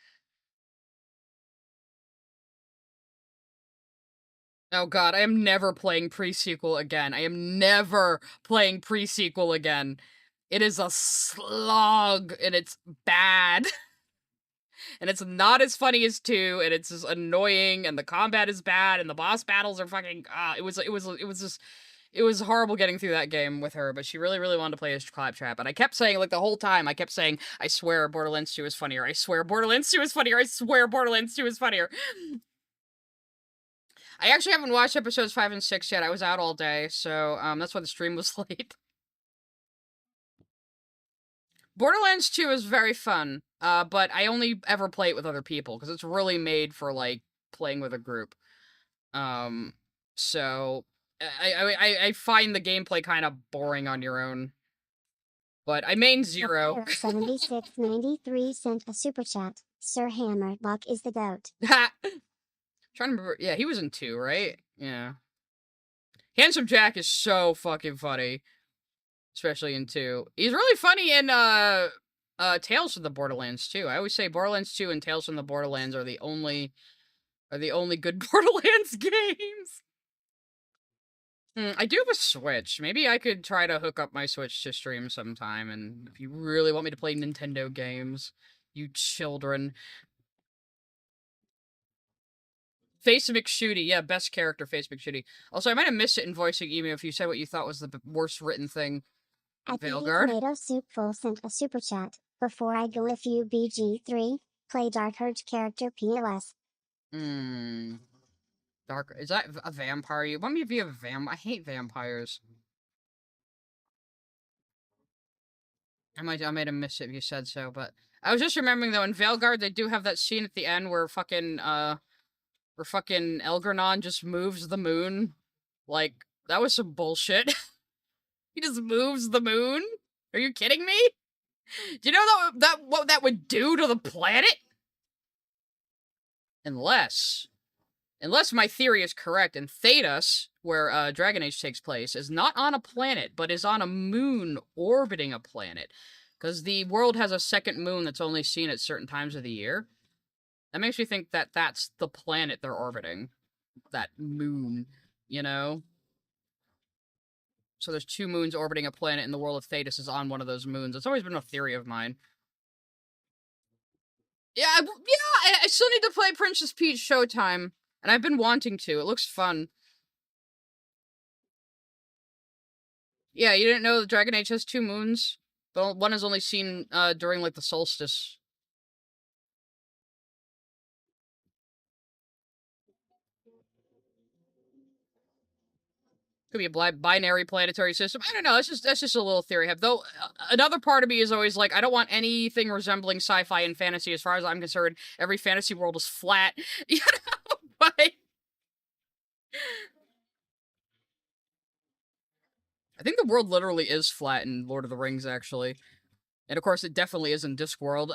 Oh god, I am never playing pre-sequel again. I am never playing pre-sequel again. It is a slog, and it's bad. And it's not as funny as 2, and it's just annoying, and the combat is bad, and the boss battles are fucking it was horrible getting through that game with her, but she really, really wanted to play as Claptrap. And I kept saying, like, the whole time, I kept saying, I swear Borderlands 2 is funnier. I swear Borderlands 2 is funnier. I swear Borderlands 2 is funnier. I actually haven't watched episodes 5 and 6 yet. I was out all day, so that's why the stream was late. Borderlands 2 is very fun, but I only ever play it with other people, because it's really made for, like, playing with a group. So I find the gameplay kind of boring on your own. But I main Zero. 7693 sent a super chat. Sir Hammerlock is the goat. Trying to remember. Yeah, he was in 2, right? Yeah. Handsome Jack is so fucking funny. Especially in 2. He's really funny in Tales from the Borderlands too. I always say Borderlands 2 and Tales from the Borderlands are the only good Borderlands games. I do have a Switch. Maybe I could try to hook up my Switch to stream sometime, and if you really want me to play Nintendo games, you children. Face McShooty, yeah, best character, Face McShooty. Also, I might have missed it in voicing email if you said what you thought was the worst written thing. Veilguard. Tomato Soup Full sent a super chat. Before I go, if you BG3, play Dark Herd character POS. Dark. Is that a vampire? You want me to be a I hate vampires. I might have missed it if you said so, but I was just remembering though, in Veilguard they do have that scene at the end where fucking Elgernon just moves the moon. Like, that was some bullshit. He just moves the moon? Are you kidding me? Do you know what that would do to the planet? Unless my theory is correct, and Thedas, where Dragon Age takes place, is not on a planet, but is on a moon orbiting a planet. Because the world has a second moon that's only seen at certain times of the year. That makes me think that that's the planet they're orbiting. That moon, you know? So there's 2 moons orbiting a planet, and the world of Thedas is on one of those moons. It's always been a theory of mine. Yeah, I still need to play Princess Peach Showtime. And I've been wanting to. It looks fun. Yeah, you didn't know that Dragon Age has 2 moons? But one is only seen during, like, the solstice. Could be a binary planetary system. I don't know. That's just a little theory I have. Though, another part of me is always like, I don't want anything resembling sci-fi and fantasy. As far as I'm concerned, every fantasy world is flat. You know? But I think the world literally is flat in Lord of the Rings, actually. And of course, it definitely is in Discworld.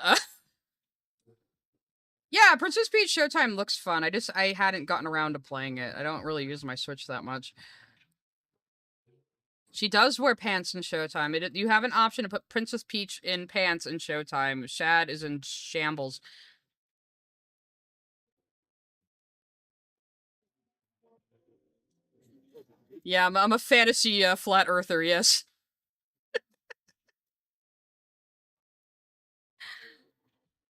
Yeah, Princess Peach Showtime looks fun. I hadn't gotten around to playing it. I don't really use my Switch that much. She does wear pants in Showtime. You have an option to put Princess Peach in pants in Showtime. Shad is in shambles. Yeah, I'm a fantasy flat earther, yes.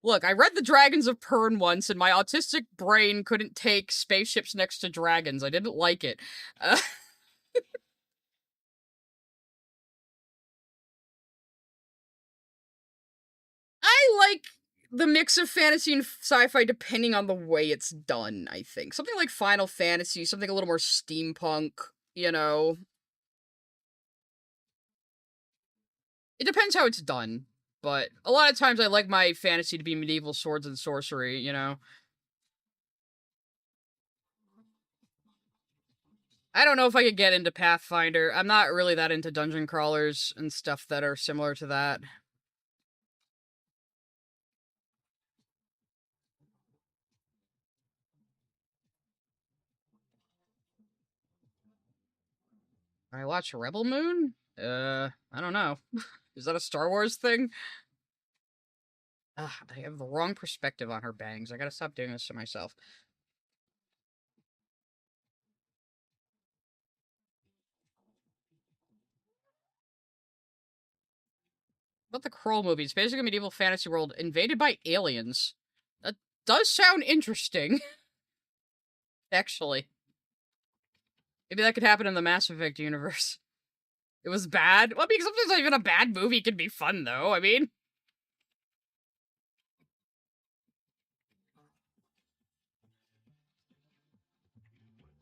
Look, I read The Dragons of Pern once, and my autistic brain couldn't take spaceships next to dragons. I didn't like it. I like the mix of fantasy and sci-fi depending on the way it's done, I think. Something like Final Fantasy, something a little more steampunk, you know. It depends how it's done, but a lot of times I like my fantasy to be medieval swords and sorcery, you know. I don't know if I could get into Pathfinder. I'm not really that into dungeon crawlers and stuff that are similar to that. I watch Rebel Moon? I don't know. Is that a Star Wars thing? Ugh, I have the wrong perspective on her bangs. I gotta stop doing this to myself. About the Kroll movie. It's basically a medieval fantasy world invaded by aliens. That does sound interesting. Actually. Maybe that could happen in the Mass Effect universe. It was bad. Well, I mean, sometimes even a bad movie can be fun, though. I mean,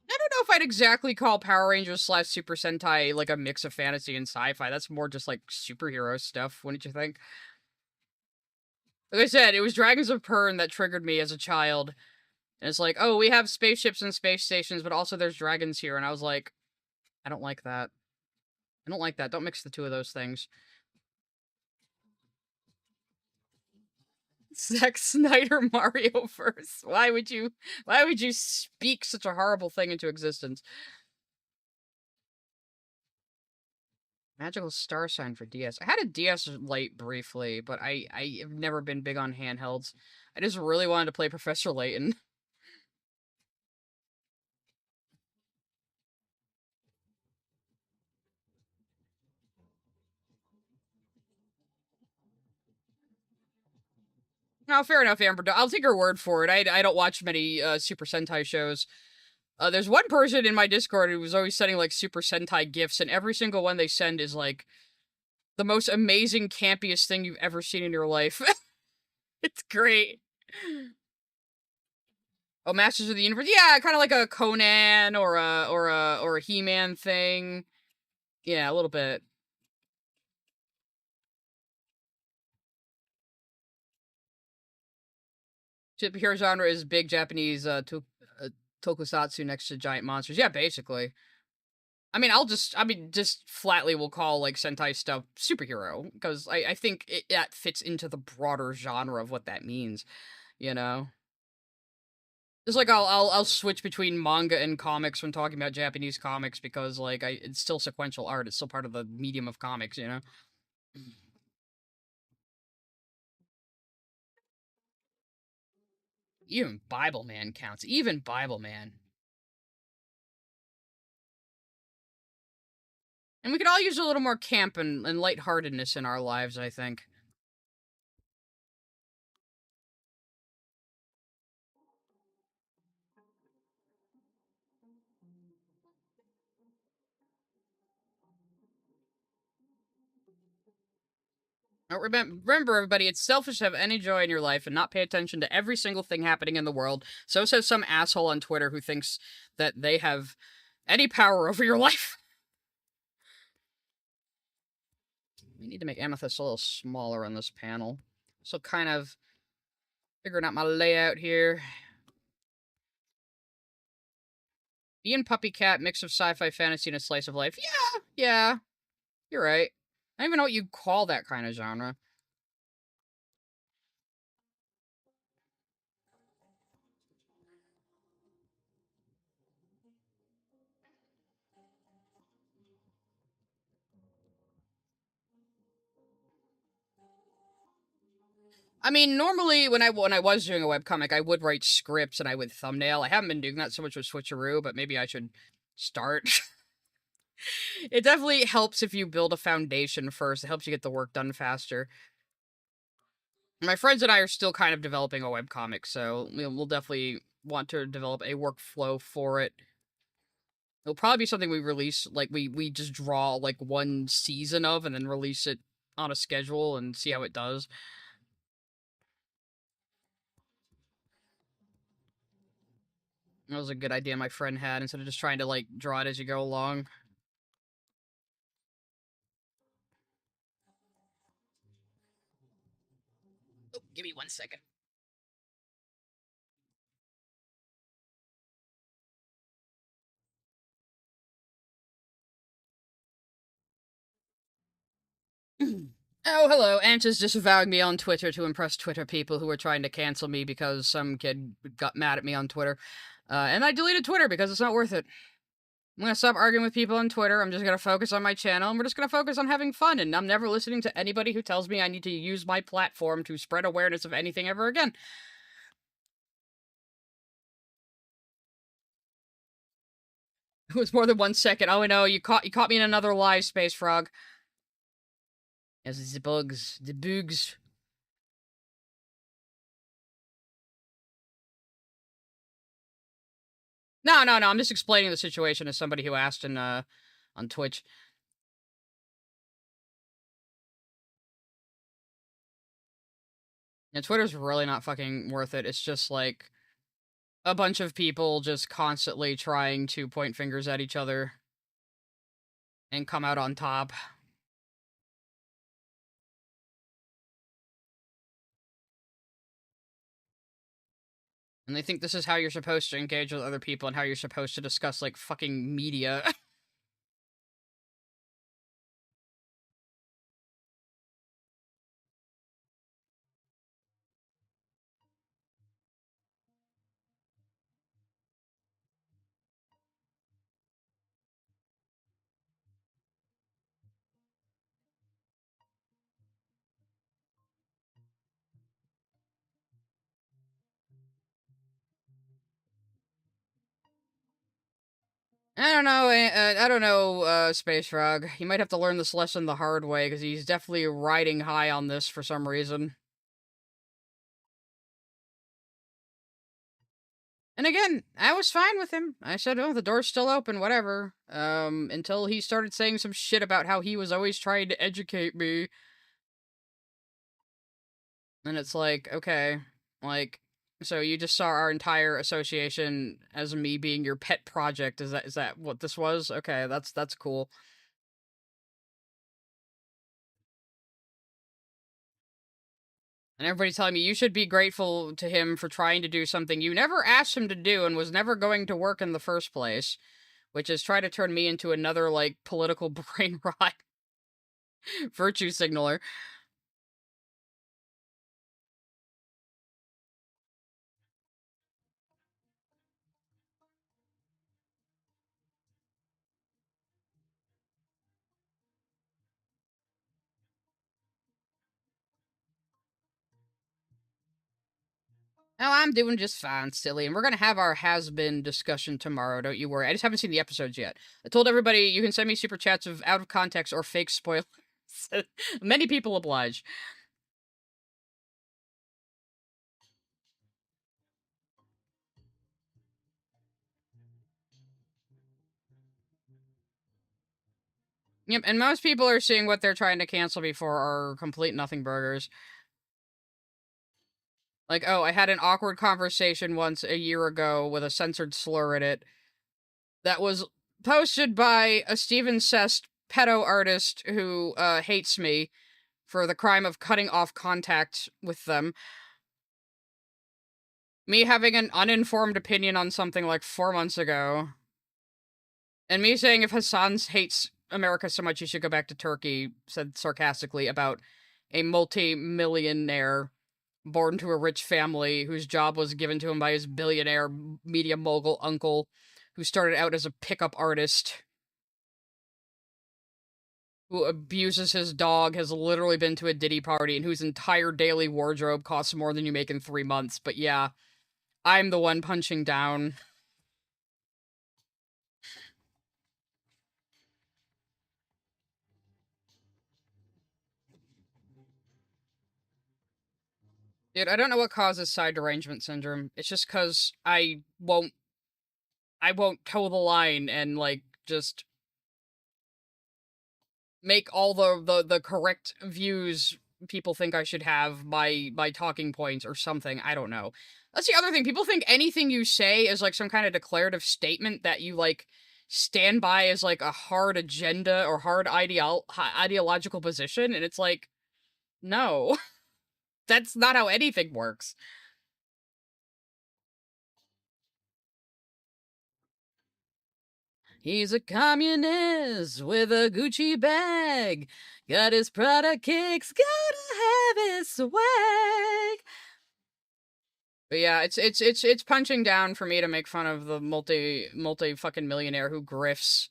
I don't know if I'd exactly call Power Rangers slash Super Sentai like a mix of fantasy and sci-fi. That's more just like superhero stuff, wouldn't you think? Like I said, it was Dragons of Pern that triggered me as a child. And it's like, oh, we have spaceships and space stations, but also there's dragons here. And I was like, I don't like that. I don't like that. Don't mix the two of those things. Zack Snyder Mario verse. Why would you speak such a horrible thing into existence? Magical star sign for DS. I had a DS Lite briefly, but I have never been big on handhelds. I just really wanted to play Professor Layton. No, fair enough, Amber. I'll take her word for it. I don't watch many Super Sentai shows. There's one person in my Discord who was always sending like Super Sentai gifts, and every single one they send is like the most amazing, campiest thing you've ever seen in your life. It's great. Oh, Masters of the Universe. Yeah, kind of like a Conan or a He-Man thing. Yeah, a little bit. Superhero genre is big Japanese tokusatsu next to giant monsters. Yeah, basically. Just flatly will call like Sentai stuff superhero because I think that fits into the broader genre of what that means. You know, just like I'll switch between manga and comics when talking about Japanese comics because like it's still sequential art. It's still part of the medium of comics. You know. Even Bible Man counts. Even Bible Man. And we could all use a little more camp and lightheartedness in our lives, I think. Remember, everybody, it's selfish to have any joy in your life and not pay attention to every single thing happening in the world. So says some asshole on Twitter who thinks that they have any power over your life. We need to make Amethyst a little smaller on this panel. So kind of figuring out my layout here. Bee and Puppy Cat, mix of sci-fi, fantasy, and a slice of life. Yeah, you're right. I don't even know what you'd call that kind of genre. I mean, normally when I was doing a webcomic, I would write scripts and I would thumbnail. I haven't been doing that so much with Switcheroo, but maybe I should start. It definitely helps if you build a foundation first. It helps you get the work done faster. My friends and I are still kind of developing a webcomic, so we'll definitely want to develop a workflow for it. It'll probably be something we release, like we just draw like one season of and then release it on a schedule and see how it does. That was a good idea my friend had instead of just trying to like draw it as you go along. Oh, give me 1 second. Oh, hello. Anta's disavowing me on Twitter to impress Twitter people who were trying to cancel me because some kid got mad at me on Twitter. And I deleted Twitter because it's not worth it. I'm gonna stop arguing with people on Twitter. I'm just gonna focus on my channel, and we're just gonna focus on having fun, and I'm never listening to anybody who tells me I need to use my platform to spread awareness of anything ever again. It was more than 1 second. Oh no, you caught me in another lie, Space Frog. As the bugs, the bugs. No, I'm just explaining the situation as somebody who asked in on Twitch. Yeah, Twitter's really not fucking worth it. It's just like a bunch of people just constantly trying to point fingers at each other and come out on top. And they think this is how you're supposed to engage with other people and how you're supposed to discuss, like, fucking media. I don't know, Space Frog. You might have to learn this lesson the hard way, because he's definitely riding high on this for some reason. And again, I was fine with him. I said, oh, the door's still open, whatever. Until he started saying some shit about how he was always trying to educate me. And it's like, okay, like, so you just saw our entire association as me being your pet project. Is that what this was? Okay, that's cool. And everybody's telling me you should be grateful to him for trying to do something you never asked him to do and was never going to work in the first place, which is try to turn me into another, like, political brain rot virtue signaler. Oh, I'm doing just fine, silly. And we're going to have our has-been discussion tomorrow, don't you worry. I just haven't seen the episodes yet. I told everybody you can send me super chats of out of context or fake spoilers. Many people oblige. Yep, and most people are seeing what they're trying to cancel me for are complete nothing burgers. Like, oh, I had an awkward conversation once a year ago with a censored slur in it that was posted by a Steven Sest pedo artist who hates me for the crime of cutting off contact with them. Me having an uninformed opinion on something like 4 months ago. And me saying if Hassan hates America so much he should go back to Turkey, said sarcastically about a multi-millionaire born to a rich family whose job was given to him by his billionaire media mogul uncle who started out as a pickup artist who abuses his dog, has literally been to a Diddy party, and whose entire daily wardrobe costs more than you make in 3 months. But yeah, I'm the one punching down. Dude, I don't know what causes side derangement syndrome. It's just because I won't toe the line and, like, just make all the correct views people think I should have by talking points or something. I don't know. That's the other thing. People think anything you say is like some kind of declarative statement that you, like, stand by as like a hard agenda or hard ideological position, and it's like, no. That's not how anything works. He's a communist with a Gucci bag. Got his Prada kicks, gotta have his swag. But yeah, it's punching down for me to make fun of the multi fucking millionaire who grifts.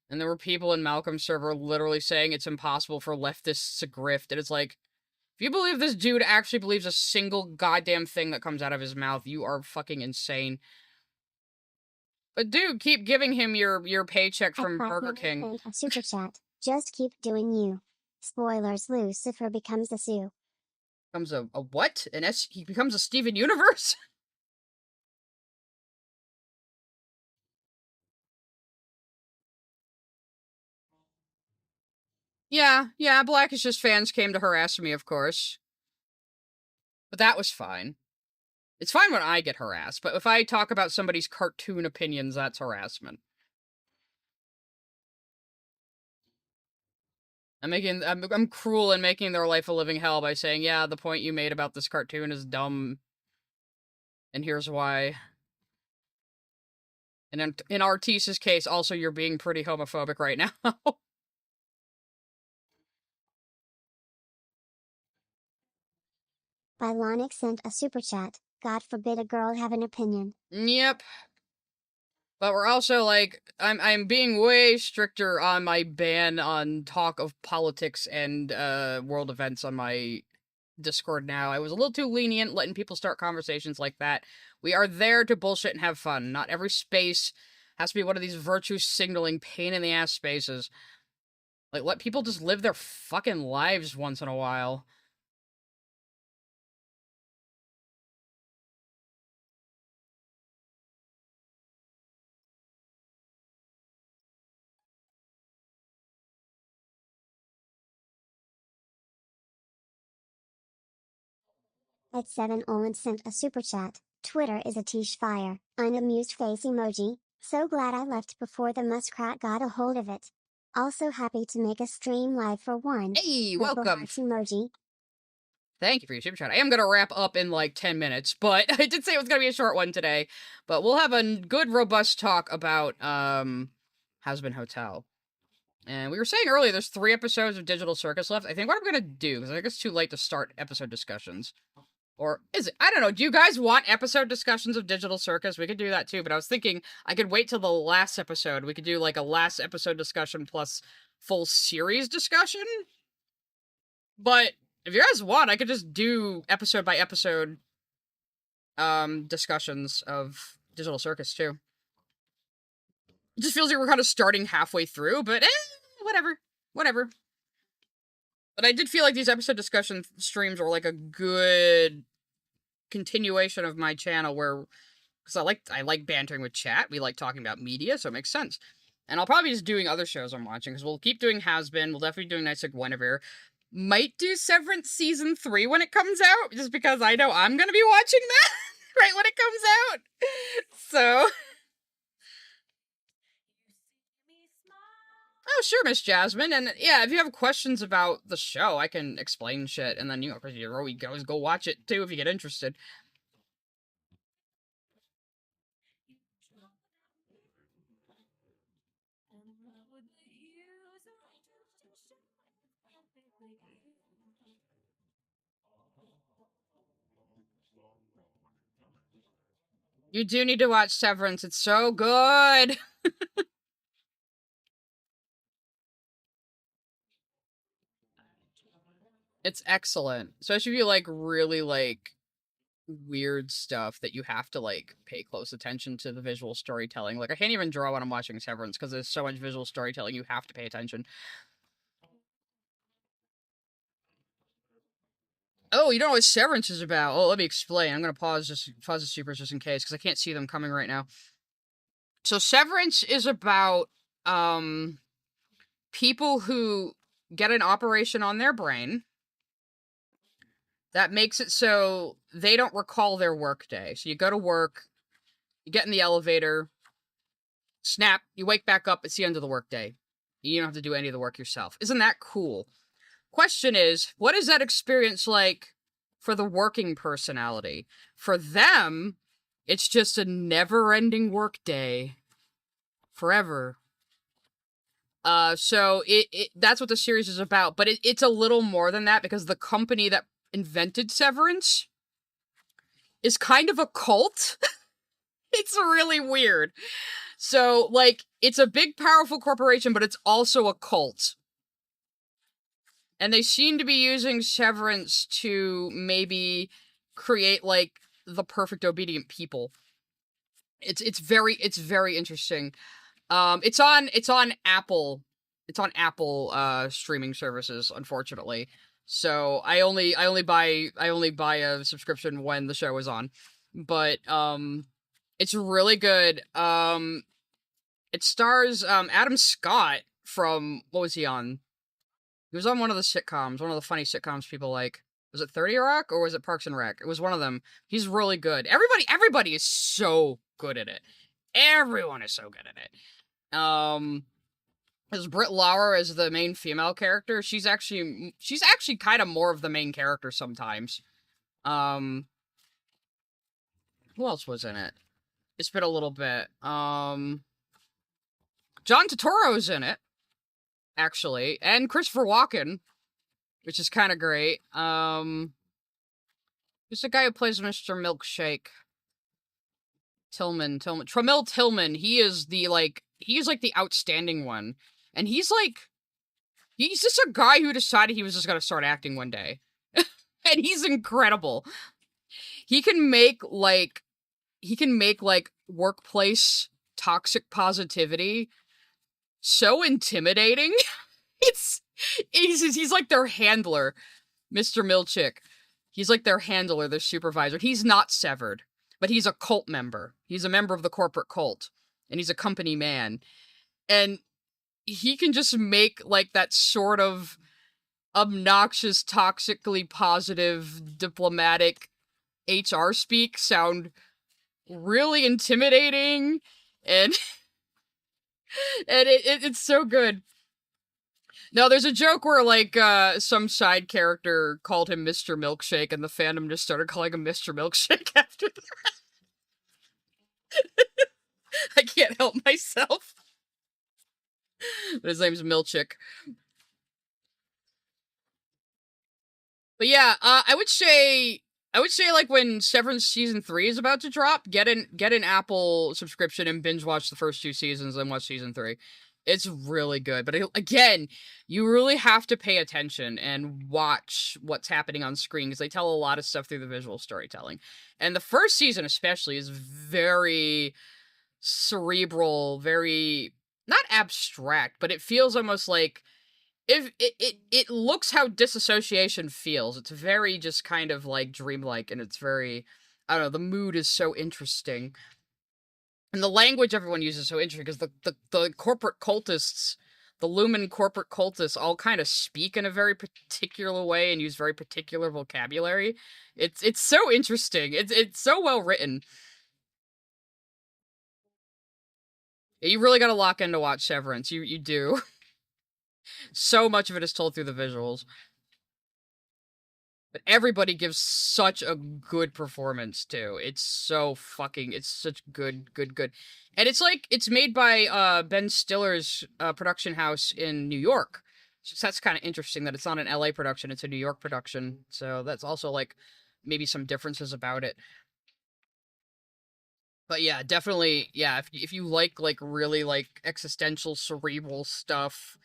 And there were people in Malcolm's server literally saying it's impossible for leftists to grift. And it's like, if you believe this dude actually believes a single goddamn thing that comes out of his mouth, you are fucking insane. But dude, keep giving him your paycheck from Burger King. A super chat. Just keep doing you. Spoilers, Lucifer becomes a Sue. Becomes a what? He becomes a Steven Universe? Yeah, Black is just fans came to harass me, of course. But that was fine. It's fine when I get harassed, but if I talk about somebody's cartoon opinions, that's harassment. I'm cruel in making their life a living hell by saying, yeah, the point you made about this cartoon is dumb, and here's why. And in Artise's case, also, you're being pretty homophobic right now. Bylonic sent a super chat. God forbid a girl have an opinion. Yep. But we're also, like, I'm being way stricter on my ban on talk of politics and world events on my Discord now. I was a little too lenient letting people start conversations like that. We are there to bullshit and have fun. Not every space has to be one of these virtue signaling pain in the ass spaces. Like, let people just live their fucking lives once in a while. At 7 Owen sent a super chat. Twitter is a tish fire. Unamused face emoji. So glad I left before the muskrat got a hold of it. Also happy to make a stream live for one. Hey, Purple welcome. hearts emoji. Thank you for your super chat. I am going to wrap up in like 10 minutes, but I did say it was going to be a short one today. But we'll have a good, robust talk about Has-Been Hotel. And we were saying earlier, there's 3 episodes of Digital Circus left. I think what I'm going to do, because I think it's too late to start episode discussions. Or is it? I don't know. Do you guys want episode discussions of Digital Circus? We could do that too, but I was thinking I could wait till the last episode. We could do like a last episode discussion plus full series discussion. But if you guys want, I could just do episode by episode discussions of Digital Circus too. It just feels like we're kind of starting halfway through, but whatever. But I did feel like these episode discussion streams were like a good continuation of my channel where, because I like bantering with chat. We like talking about media, so it makes sense. And I'll probably be just doing other shows I'm watching, because we'll keep doing Has-Been. We'll definitely be doing Nights Like Guinevere. Might do Severance Season 3 when it comes out, just because I know I'm gonna be watching that right when it comes out. So... Oh, sure, Miss Jasmine. And yeah, if you have questions about the show, I can explain shit. And then, you can always go watch it too if you get interested. You do need to watch Severance. It's so good. It's excellent. Especially if you like really like weird stuff that you have to like pay close attention to the visual storytelling. Like I can't even draw when I'm watching Severance because there's so much visual storytelling you have to pay attention. Oh, you don't know what Severance is about? Oh, let me explain. I'm gonna pause the supers just in case because I can't see them coming right now. So Severance is about people who get an operation on their brain that makes it so they don't recall their workday. So you go to work, you get in the elevator, snap, you wake back up, it's the end of the workday. You don't have to do any of the work yourself. Isn't that cool? Question is, what is that experience like for the working personality? For them, it's just a never-ending workday. Forever. So that's what the series is about, but it's a little more than that because the company that invented Severance is kind of a cult. It's really weird. So, like, it's a big, powerful corporation, but it's also a cult. And they seem to be using Severance to maybe create, like, the perfect obedient people. It's very interesting. It's on Apple It's on Apple streaming services, unfortunately. So I only buy a subscription when the show is on. But it's really good. It stars Adam Scott from, what was he on? He was on one of the sitcoms, one of the funny sitcoms people like. Was it 30 Rock or was it Parks and Rec? It was one of them. He's really good. Everybody is so good at it. Everyone is so good at it. There's Britt Lauer as the main female character. She's actually kind of more of the main character sometimes. Um, who else was in it? It's been a little bit. John Turturro's in it, actually, and Christopher Walken, which is kind of great. Who's the guy who plays Mr. Milkshake? Tramiel Tillman. He's like the outstanding one. And he's just a guy who decided he was just gonna start acting one day. And he's incredible. He can make workplace toxic positivity so intimidating. He's like their handler, Mr. Milchick. He's like their handler, their supervisor. He's not severed, but he's a cult member. He's a member of the corporate cult, and he's a company man. And he can just make like that sort of obnoxious, toxically positive, diplomatic HR speak sound really intimidating, and it's so good. No, there's a joke where, like, some side character called him Mr. Milkshake, and the fandom just started calling him Mr. Milkshake after that. I can't help myself. But his name's Milchick. But yeah, I would say, like, when Severance Season 3 is about to drop, get an Apple subscription and binge watch the first 2 seasons, then watch Season 3. It's really good. But again, you really have to pay attention and watch what's happening on screen, because they tell a lot of stuff through the visual storytelling. And the first season especially is very cerebral, very, not abstract, but it feels almost like, if it looks how disassociation feels. It's very just kind of like dreamlike, and it's very, I don't know, the mood is so interesting. And the language everyone uses is so interesting, because the corporate cultists, the Lumen corporate cultists, all kind of speak in a very particular way and use very particular vocabulary. It's so interesting. It's so well written. You really gotta lock in to watch Severance. You do. So much of it is told through the visuals. But everybody gives such a good performance, too. It's such good. And it's made by Ben Stiller's production house in New York. So that's kind of interesting that it's not an LA production, it's a New York production. So that's also, like, maybe some differences about it. But yeah, definitely, yeah, if you like, really, like, existential, cerebral stuff,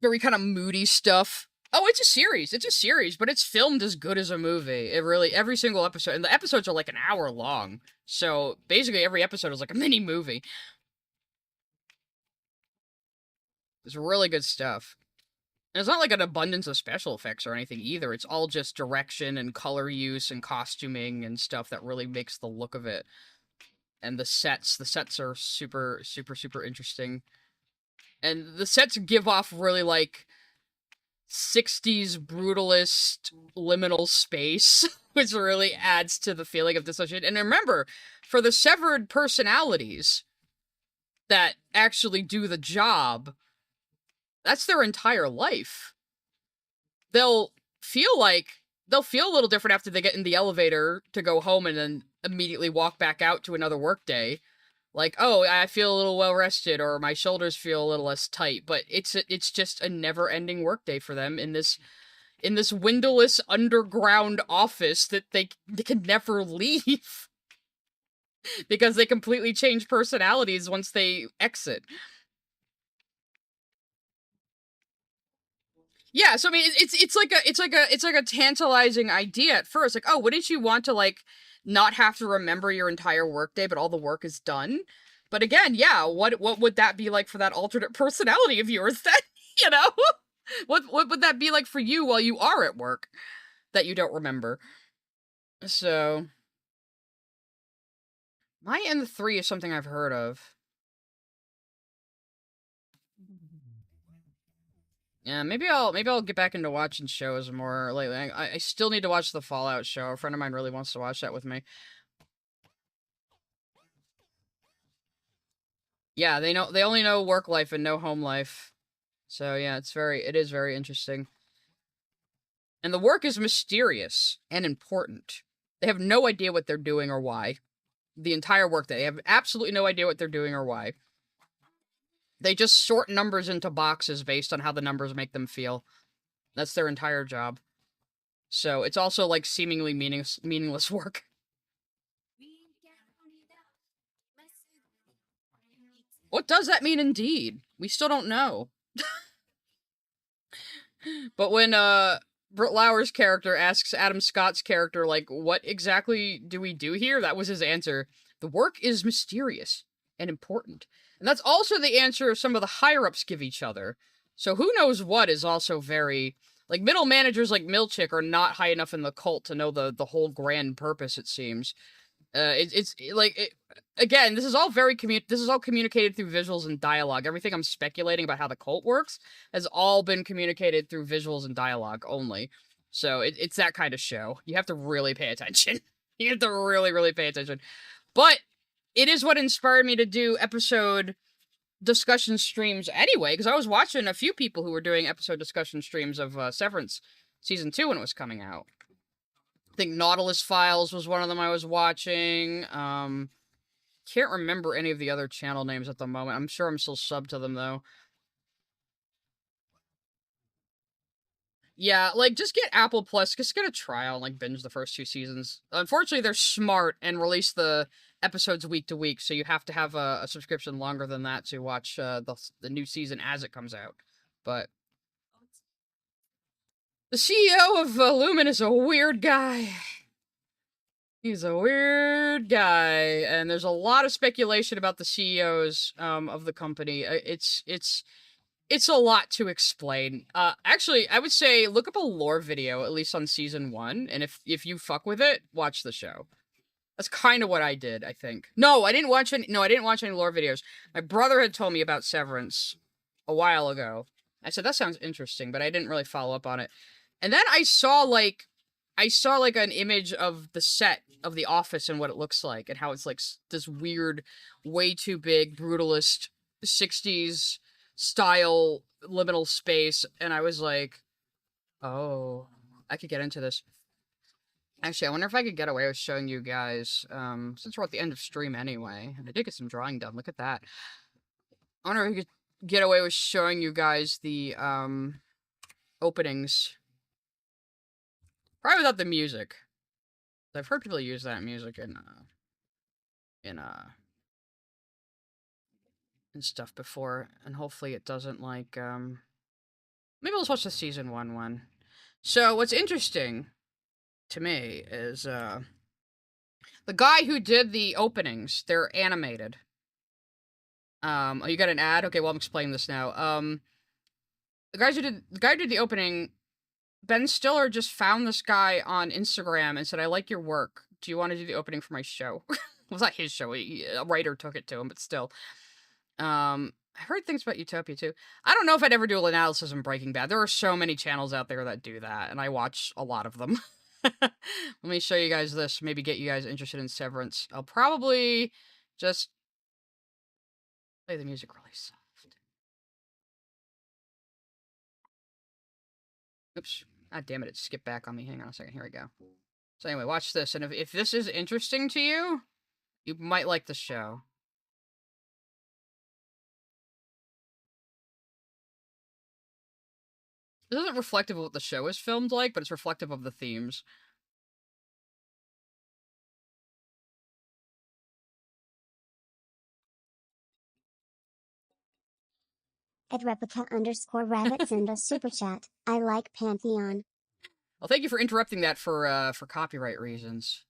very kind of moody stuff. Oh, it's a series, but it's filmed as good as a movie. It really, every single episode, and the episodes are like an hour long. So basically every episode is like a mini movie. It's really good stuff. And it's not like an abundance of special effects or anything either. It's all just direction and color use and costuming and stuff that really makes the look of it. And the sets are super, super, super interesting. And the sets give off really, like, 60s brutalist liminal space, which really adds to the feeling of dissociation. And remember, for the severed personalities that actually do the job, that's their entire life. They'll feel a little different after they get in the elevator to go home and then immediately walk back out to another workday. Like, oh, I feel a little well rested, or my shoulders feel a little less tight, but it's just a never-ending workday for them in this windowless underground office that they can never leave because they completely change personalities once they exit. Yeah, so I mean, it's like a tantalizing idea at first. Like, oh, wouldn't you want to, like, not have to remember your entire workday, but all the work is done? But again, yeah, what would that be like for that alternate personality of yours then? You know? What would that be like for you while you are at work that you don't remember? So, my N3 is something I've heard of. Yeah, maybe I'll get back into watching shows more lately. I still need to watch the Fallout show. A friend of mine really wants to watch that with me. Yeah, they only know work life and no home life. So yeah, it is very interesting. And the work is mysterious and important. They have no idea what they're doing or why. The entire workday, they have absolutely no idea what they're doing or why. They just sort numbers into boxes based on how the numbers make them feel. That's their entire job. So it's also like seemingly meaningless work. What does that mean indeed? We still don't know. But when Britt Lauer's character asks Adam Scott's character, like, what exactly do we do here? That was his answer. The work is mysterious and important. And that's also the answer some of the higher-ups give each other. So who knows what is also very... Like, middle managers like Milchick are not high enough in the cult to know the whole grand purpose, it seems. Again, this is all this is all communicated through visuals and dialogue. Everything I'm speculating about how the cult works has all been communicated through visuals and dialogue only. So it's that kind of show. You have to really pay attention. You have to really, really pay attention. But it is what inspired me to do episode discussion streams anyway, because I was watching a few people who were doing episode discussion streams of Severance Season 2 when it was coming out. I think Nautilus Files was one of them I was watching. Can't remember any of the other channel names at the moment. I'm sure I'm still subbed to them, though. Yeah, like, just get Apple Plus. Just get a trial and, like, binge the first 2 seasons. Unfortunately, they're smart and release the episodes week to week, so you have to have a subscription longer than that to watch the new season as it comes out. But the CEO of Lumen is a weird guy. He's a weird guy, and there's a lot of speculation about the CEOs of the company. It's a lot to explain. Actually, I would say look up a lore video, at least on season 1, and if you fuck with it, watch the show. That's kind of what I did, I think. No, I didn't watch any lore videos. My brother had told me about Severance a while ago. I said, that sounds interesting, but I didn't really follow up on it. And then I saw an image of the set of The Office and what it looks like, and how it's like this weird, way too big, brutalist 60s style liminal space, and I was like, oh, I could get into this. Actually, I wonder if I could get away with showing you guys, since we're at the end of stream anyway, and I did get some drawing done, look at that. I wonder if I could get away with showing you guys the, openings. Probably without the music. I've heard people use that music in stuff before, and hopefully it doesn't, like, maybe let's watch the season 1 one. So, what's interesting to me is, the guy who did the openings, they're animated. Oh, you got an ad? Okay, well, I'm explaining this now. The guy who did the opening, Ben Stiller just found this guy on Instagram and said, I like your work. Do you want to do the opening for my show? It was not his show. A writer took it to him, but still. I heard things about Utopia, too. I don't know if I'd ever do an analysis on Breaking Bad. There are so many channels out there that do that, and I watch a lot of them. Let me show you guys this. Maybe get you guys interested in Severance. I'll probably just play the music really soft. Oops. God damn it, it skipped back on me. Hang on a second. Here we go. So anyway, watch this. And if this is interesting to you, you might like the show. This isn't reflective of what the show is filmed like, but it's reflective of the themes. At Replica_Rabbit send a super chat. I like Pantheon. Well, thank you for interrupting that for copyright reasons.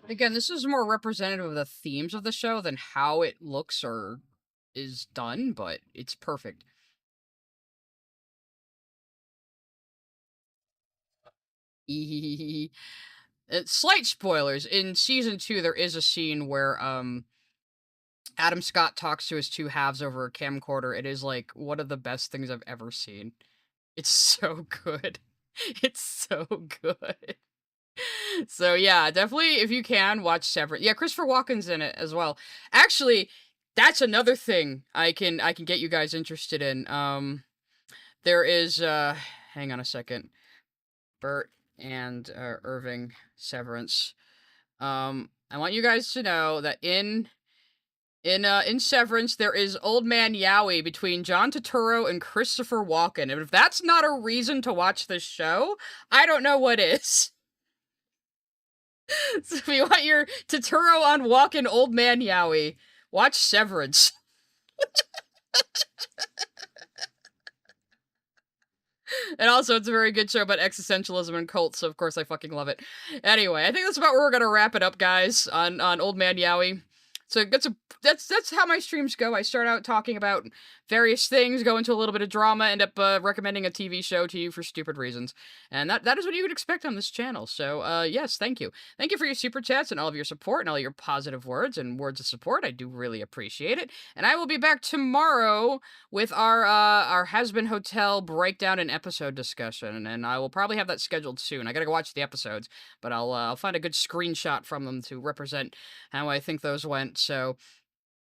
Again, this is more representative of the themes of the show than how it looks or is done, but it's perfect. Slight spoilers. In season 2, there is a scene where Adam Scott talks to his two halves over a camcorder. It is like one of the best things I've ever seen. It's so good. It's so good. So yeah, definitely if you can watch Severance. Yeah, Christopher Walken's in it as well. Actually, that's another thing I can get you guys interested in. There is hang on a second. Bert and Irving Severance. I want you guys to know that in Severance there is Old Man Yowie between John Turturro and Christopher Walken. And if that's not a reason to watch this show, I don't know what is. So if you want your Turturro on Walken Old Man Yowie, watch Severance. And also, it's a very good show about existentialism and cults, so of course I fucking love it. Anyway, I think that's about where we're gonna wrap it up, guys, on Old Man Yowie. So that's how my streams go. I start out talking about various things, go into a little bit of drama, end up recommending a TV show to you for stupid reasons, and that is what you would expect on this channel. So yes, thank you for your super chats and all of your support and all your positive words and words of support. I do really appreciate it, and I will be back tomorrow with our Has Been Hotel breakdown and episode discussion, and I will probably have that scheduled soon. I gotta go watch the episodes, but I'll find a good screenshot from them to represent how I think those went. So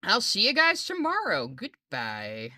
I'll see you guys tomorrow. Goodbye.